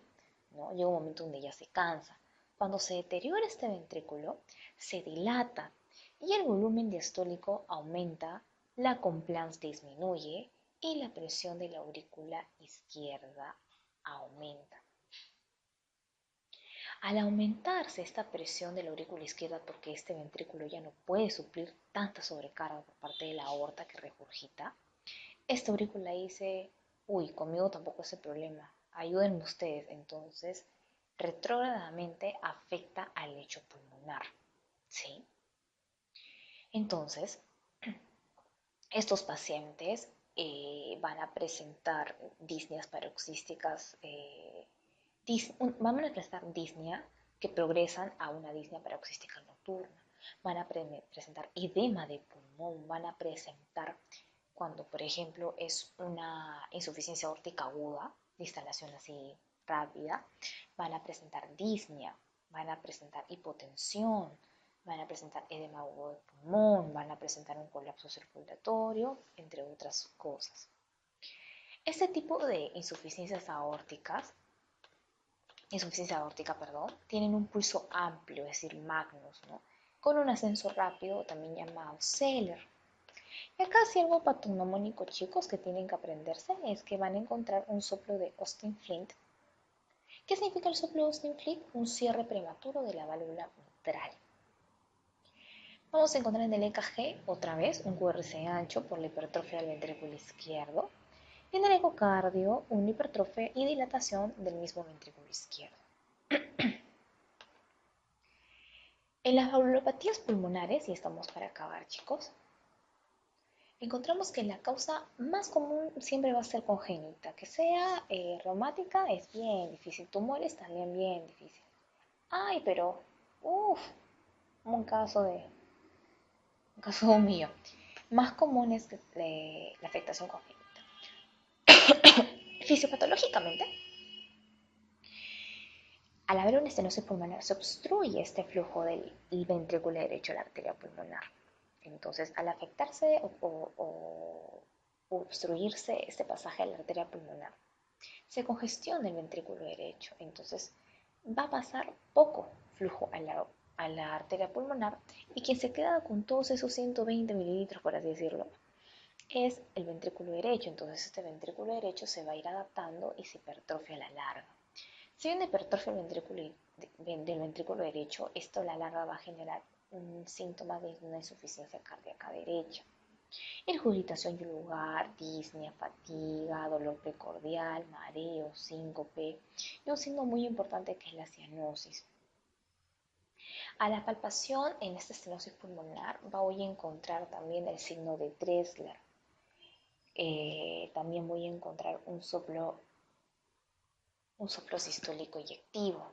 ¿no? Llega un momento donde ya se cansa. Cuando se deteriora este ventrículo, se dilata y el volumen diastólico aumenta, la compliance disminuye y la presión de la aurícula izquierda aumenta. Al aumentarse esta presión de la aurícula izquierda porque este ventrículo ya no puede suplir tanta sobrecarga por parte de la aorta que regurgita, esta aurícula dice, uy, conmigo tampoco es el problema, ayúdenme ustedes. Entonces, retrógradamente afecta al lecho pulmonar, ¿sí? Entonces, estos pacientes van a presentar disneas paroxísticas, van a presentar disnea que progresan a una disnea paroxística nocturna, van a presentar edema de pulmón, van a presentar cuando, por ejemplo, es una insuficiencia aórtica aguda, de instalación así rápida, van a presentar disnea, van a presentar hipotensión, van a presentar edema agudo de pulmón, van a presentar un colapso circulatorio, entre otras cosas. Este tipo de insuficiencia aórtica, tienen un pulso amplio, es decir, magnus, ¿no? Con un ascenso rápido, también llamado Seller. Y acá si algo patognomónico, chicos, que tienen que aprenderse es que van a encontrar un soplo de Austin Flint. ¿Qué significa el soplo de Austin Flint? Un cierre prematuro de la válvula mitral. Vamos a encontrar en el EKG, otra vez, un QRS ancho por la hipertrofia del ventrículo izquierdo. Y en el ecocardio, una hipertrofia y dilatación del mismo ventrículo izquierdo. En las valvulopatías pulmonares, y estamos para acabar, chicos, encontramos que la causa más común siempre va a ser congénita. Que sea reumática es bien difícil, tumores también bien difícil. Ay, pero, un caso mío. Más común es la afectación congénita. Fisiopatológicamente, al haber una estenosis pulmonar se obstruye este flujo del ventrículo derecho a la arteria pulmonar. Entonces, al afectarse o obstruirse este pasaje de la arteria pulmonar, se congestiona el ventrículo derecho. Entonces, va a pasar poco flujo a la arteria pulmonar y quien se queda con todos esos 120 mililitros, por así decirlo, es el ventrículo derecho. Entonces, este ventrículo derecho se va a ir adaptando y se hipertrofia a la larga. Si hay una hipertrofia del ventrículo derecho, esto a la larga va a generar un síntoma de una insuficiencia cardíaca derecha. Regurgitación yugular, disnea, fatiga, dolor precordial, mareo, síncope y un signo muy importante que es la cianosis. A la palpación en esta estenosis pulmonar voy a encontrar también el signo de Dressler. También voy a encontrar un soplo sistólico eyectivo.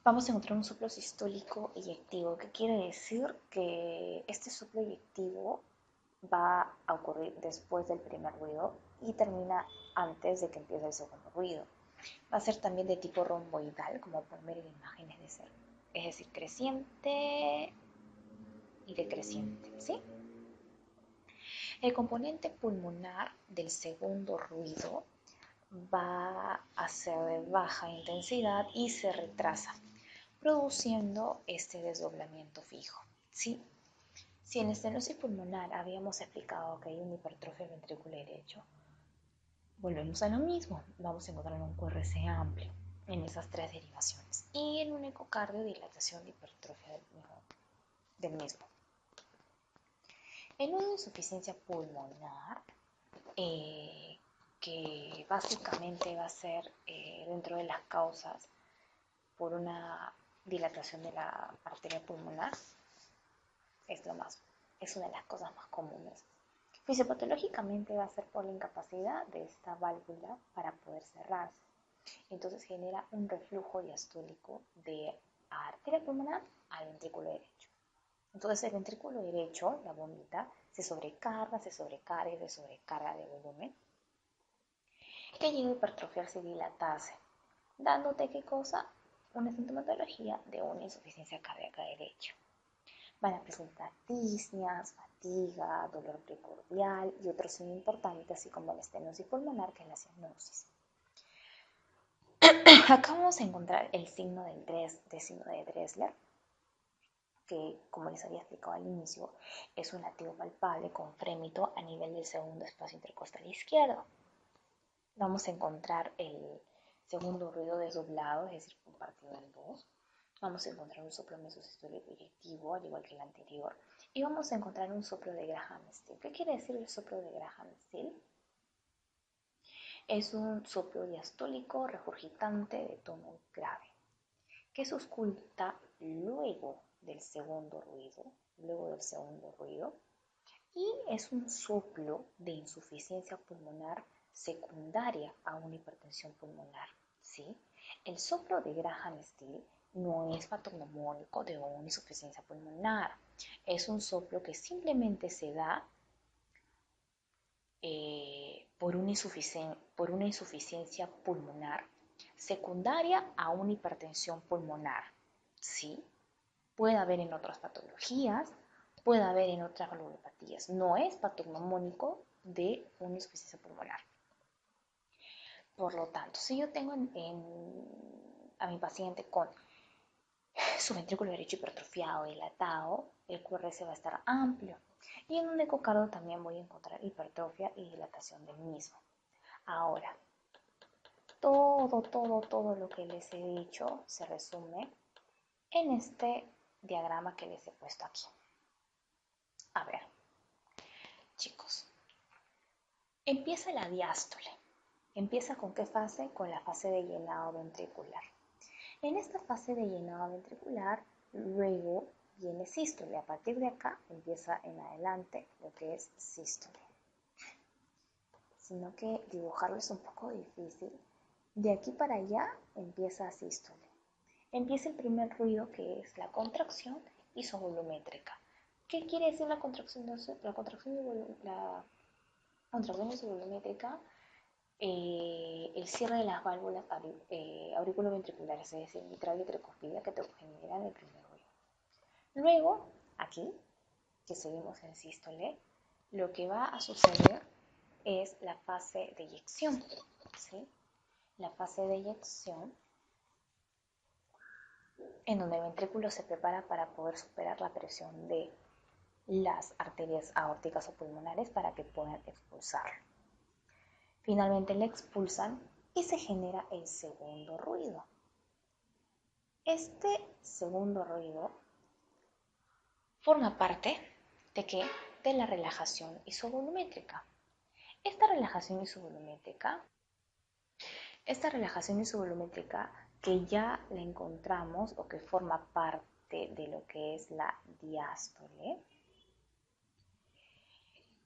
Vamos a encontrar un soplo sistólico eyectivo, que quiere decir que este soplo eyectivo va a ocurrir después del primer ruido y termina antes de que empiece el segundo ruido. Va a ser también de tipo romboidal, como pueden ver en imágenes de ser, es decir, creciente y decreciente, ¿sí? El componente pulmonar del segundo ruido va a ser de baja intensidad y se retrasa, produciendo este desdoblamiento fijo, ¿sí? Si en la estenosis pulmonar habíamos explicado que hay una hipertrofia del ventrículo derecho, volvemos a lo mismo, vamos a encontrar un QRS amplio en esas tres derivaciones y en un ecocardio dilatación de hipertrofia del mismo. En una insuficiencia pulmonar, que básicamente va a ser dentro de las causas por una dilatación de la arteria pulmonar, es una de las cosas más comunes. Fisiopatológicamente va a ser por la incapacidad de esta válvula para poder cerrarse. Entonces genera un reflujo diastólico de arteria pulmonar al ventrículo derecho. Entonces el ventrículo derecho, la bombita, se sobrecarga de volumen, que llega a hipertrofiarse y dilatarse, dándote ¿qué cosa? Una sintomatología de una insuficiencia cardíaca derecha. Van a presentar disneas, fatiga, dolor precordial y otros signos importantes, así como la estenosis pulmonar, que es la cianosis. Acá vamos a encontrar el signo de Dressler, que como les había explicado al inicio, es un latido palpable con frémito a nivel del segundo espacio intercostal izquierdo. Vamos a encontrar el segundo ruido desdoblado, es decir, compartido en dos. Vamos a encontrar un soplo mesosistólico eyectivo, al igual que el anterior. Y vamos a encontrar un soplo de Graham-Still. ¿Qué quiere decir el soplo de Graham-Still? Es un soplo diastólico regurgitante de tono grave, que se ausculta luego del segundo ruido, y es un soplo de insuficiencia pulmonar secundaria a una hipertensión pulmonar, ¿sí? El soplo de Graham-Still no es patognomónico de una insuficiencia pulmonar, es un soplo que simplemente se da por una insuficiencia pulmonar secundaria a una hipertensión pulmonar, ¿sí? Puede haber en otras patologías, puede haber en otras valvulopatías. No es patognomónico de una insuficiencia pulmonar. Por lo tanto, si yo tengo a mi paciente con su ventrículo derecho hipertrofiado, dilatado, el QRS va a estar amplio. Y en un ecocardio también voy a encontrar hipertrofia y dilatación del mismo. Ahora, todo lo que les he dicho se resume en este diagrama que les he puesto aquí. A ver, chicos, empieza la diástole. ¿Empieza con qué fase? Con la fase de llenado ventricular. En esta fase de llenado ventricular, luego viene sístole. A partir de acá empieza en adelante lo que es sístole. Sino que dibujarlo es un poco difícil. De aquí para allá empieza sístole. Empieza el primer ruido, que es la contracción isovolumétrica. ¿Qué quiere decir la contracción isovolumétrica? El cierre de las válvulas auriculoventriculares, es decir, mitral y tricuspidea, que te generan el primer ruido. Luego, aquí, que seguimos en sístole, lo que va a suceder es la fase de eyección, ¿sí? La fase de eyección, en donde el ventrículo se prepara para poder superar la presión de las arterias aórticas o pulmonares para que puedan expulsarlo. Finalmente le expulsan y se genera el segundo ruido. Este segundo ruido forma parte de ¿qué? De la relajación isovolumétrica. Esta relajación isovolumétrica que ya la encontramos o que forma parte de lo que es la diástole,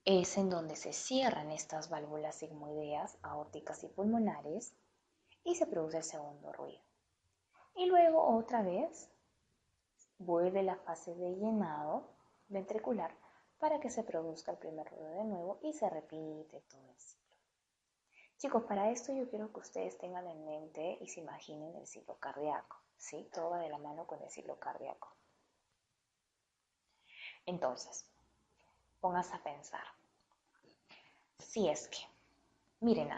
es en donde se cierran estas válvulas sigmoideas, aórticas y pulmonares y se produce el segundo ruido. Y luego otra vez vuelve la fase de llenado ventricular para que se produzca el primer ruido de nuevo y se repite todo el ciclo. Chicos, para esto yo quiero que ustedes tengan en mente y se imaginen el ciclo cardíaco, ¿sí? Todo va de la mano con el ciclo cardíaco. Entonces, pónganse a pensar. Si es que, miren,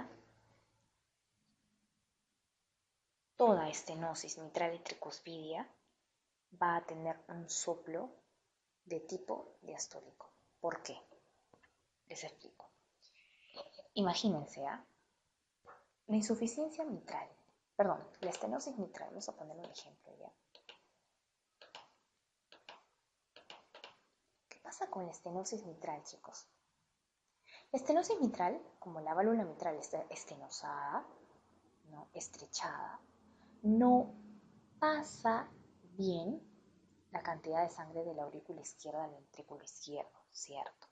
toda estenosis mitral y tricuspidia va a tener un soplo de tipo diastólico. ¿Por qué? Les explico. Imagínense, la insuficiencia mitral, perdón, la estenosis mitral, vamos a poner un ejemplo ya. ¿Qué pasa con la estenosis mitral, chicos? La estenosis mitral, como la válvula mitral está estenosada, ¿no? Estrechada, no pasa bien la cantidad de sangre de la aurícula izquierda al ventrículo izquierdo, ¿cierto?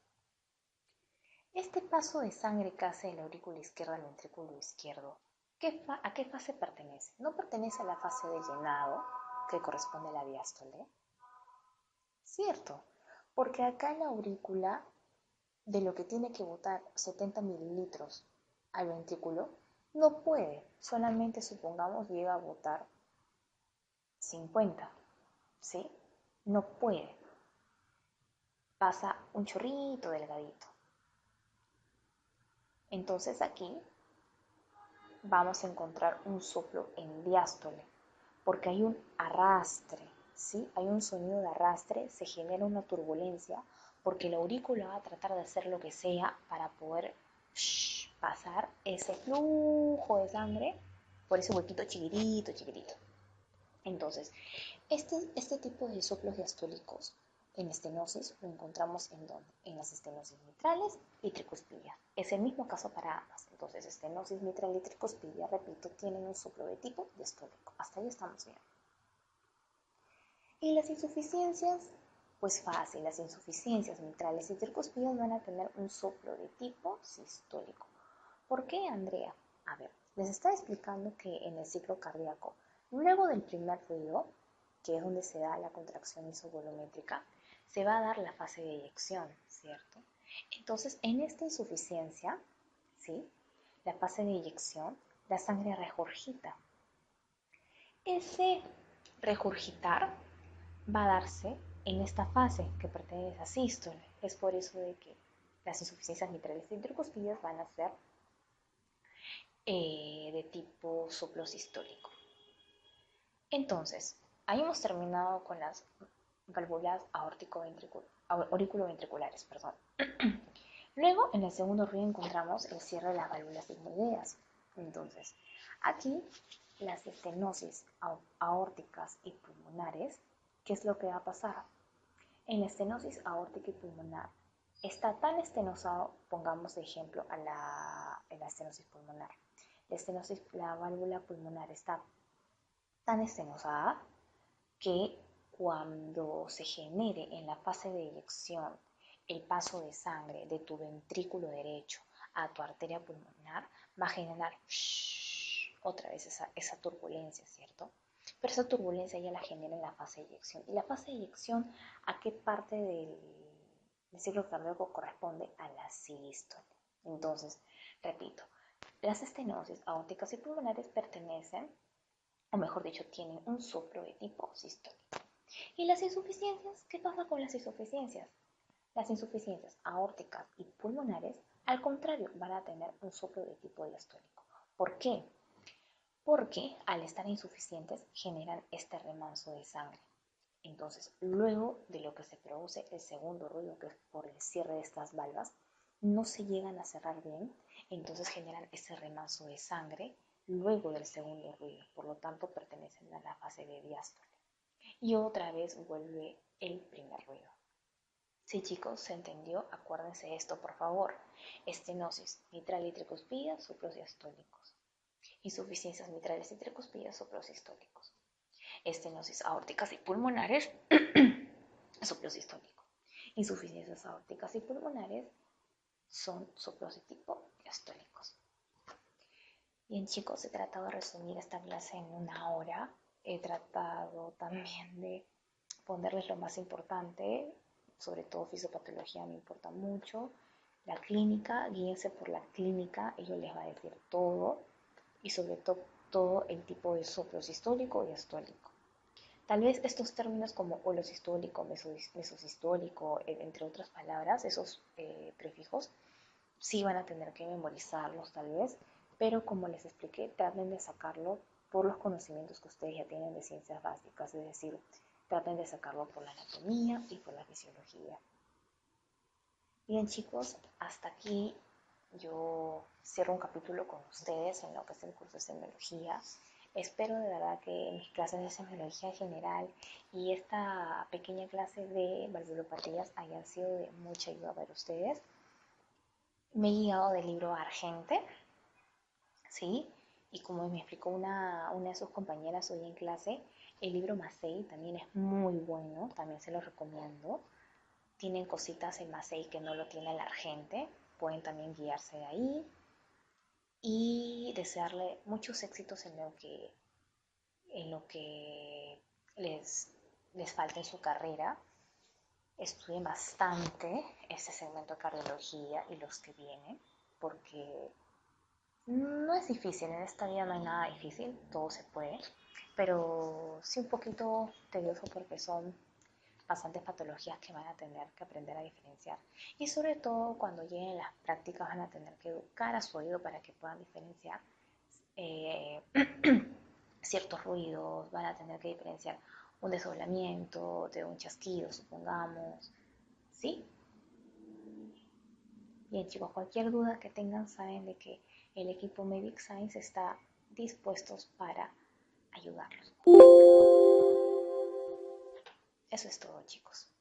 Este paso de sangre que hace de la aurícula izquierda al ventrículo izquierdo, ¿a qué fase pertenece? ¿No pertenece a la fase de llenado que corresponde a la diástole? Cierto, porque acá en la aurícula, de lo que tiene que botar 70 mililitros al ventrículo, no puede, solamente supongamos llega a botar 50, ¿sí? No puede. Pasa un chorrito delgadito. Entonces aquí vamos a encontrar un soplo en diástole, porque hay un arrastre, ¿sí? Hay un sonido de arrastre, se genera una turbulencia, porque la aurícula va a tratar de hacer lo que sea para poder pasar ese flujo de sangre por ese huequito chiquitito, chiquitito. Entonces, este tipo de soplos diastólicos en estenosis lo encontramos en donde? En las estenosis mitrales y tricuspidia. Es el mismo caso para ambas. Entonces, estenosis mitral y tricuspidia, repito, tienen un soplo de tipo diastólico. Hasta ahí estamos bien. Y las insuficiencias, pues fácil, las insuficiencias mitrales y tricuspidias van a tener un soplo de tipo sistólico. ¿Por qué, Andrea? A ver, les estaba explicando que en el ciclo cardíaco, luego del primer ruido, que es donde se da la contracción isovolumétrica, se va a dar la fase de eyección, ¿cierto? Entonces, en esta insuficiencia, ¿sí? La fase de eyección, la sangre regurgita. Ese regurgitar va a darse en esta fase que pertenece a sístole. Es por eso de que las insuficiencias mitrales y tricuspidias van a ser de tipo soplo sistólico. Entonces, ahí hemos terminado con las válvulas auriculoventriculares. Perdón. Luego, en el segundo ruido encontramos el cierre de las válvulas sigmoideas. Entonces, aquí las estenosis aórticas y pulmonares, ¿qué es lo que va a pasar? En la estenosis aórtica y pulmonar está tan estenosado, pongamos de ejemplo a la estenosis pulmonar. La válvula pulmonar está tan estenosada que cuando se genere en la fase de eyección el paso de sangre de tu ventrículo derecho a tu arteria pulmonar, va a generar otra vez esa turbulencia, ¿cierto? Pero esa turbulencia ya la genera en la fase de eyección. ¿Y la fase de eyección a qué parte del ciclo cardíaco corresponde? A la sístole. Entonces, repito, las estenosis aórticas y pulmonares pertenecen, o mejor dicho, tienen un soplo de tipo sistólico. ¿Y las insuficiencias? ¿Qué pasa con las insuficiencias? Las insuficiencias aórticas y pulmonares, al contrario, van a tener un soplo de tipo diastólico. ¿Por qué? Porque al estar insuficientes generan este remanso de sangre. Entonces, luego de lo que se produce el segundo ruido, que es por el cierre de estas valvas, no se llegan a cerrar bien, entonces generan ese remanso de sangre luego del segundo ruido, por lo tanto pertenecen a la fase de diástole. Y otra vez vuelve el primer ruido. Sí, chicos, ¿se entendió? Acuérdense esto, por favor. Estenosis mitral y tricuspidia, soplos diastólicos. Insuficiencias mitrales y tricuspidia, soplos sistólicos. Estenosis aórticas y pulmonares, soplo sistólico. Insuficiencias aórticas y pulmonares son soplos de tipo diastólicos. Bien, chicos, he tratado de resumir esta clase en una hora. He tratado también de ponerles lo más importante, sobre todo fisiopatología me importa mucho. La clínica, guíense por la clínica, ellos les va a decir todo y sobre todo el tipo de soplo sistólico y diastólico. Tal vez estos términos como holosistólico, mesosistólico, entre otras palabras, esos prefijos, sí van a tener que memorizarlos tal vez, pero como les expliqué, traten de sacarlo por los conocimientos que ustedes ya tienen de ciencias básicas, es decir, traten de sacarlo por la anatomía y por la fisiología. Bien, chicos, hasta aquí yo cierro un capítulo con ustedes en lo que es el curso de semiología. Espero de verdad que mis clases de semiología general y esta pequeña clase de valvulopatías hayan sido de mucha ayuda para ustedes. Me he guiado del libro Argente, ¿sí? Y como me explicó una de sus compañeras hoy en clase, el libro Massey también es muy bueno, también se lo recomiendo. Tienen cositas en Massey que no lo tiene el Argente, pueden también guiarse de ahí y desearle muchos éxitos en lo que les falta en su carrera. Estudien bastante este segmento de cardiología y los que vienen, porque no es difícil, en esta vida no hay nada difícil, todo se puede, pero sí un poquito tedioso porque son bastantes patologías que van a tener que aprender a diferenciar. Y sobre todo cuando lleguen las prácticas van a tener que educar a su oído para que puedan diferenciar eh, ciertos ruidos, van a tener que diferenciar un desdoblamiento de un chasquido, supongamos, ¿sí? Bien chicos, cualquier duda que tengan saben de que el equipo Medic Science está dispuestos para ayudarlos. Eso es todo chicos.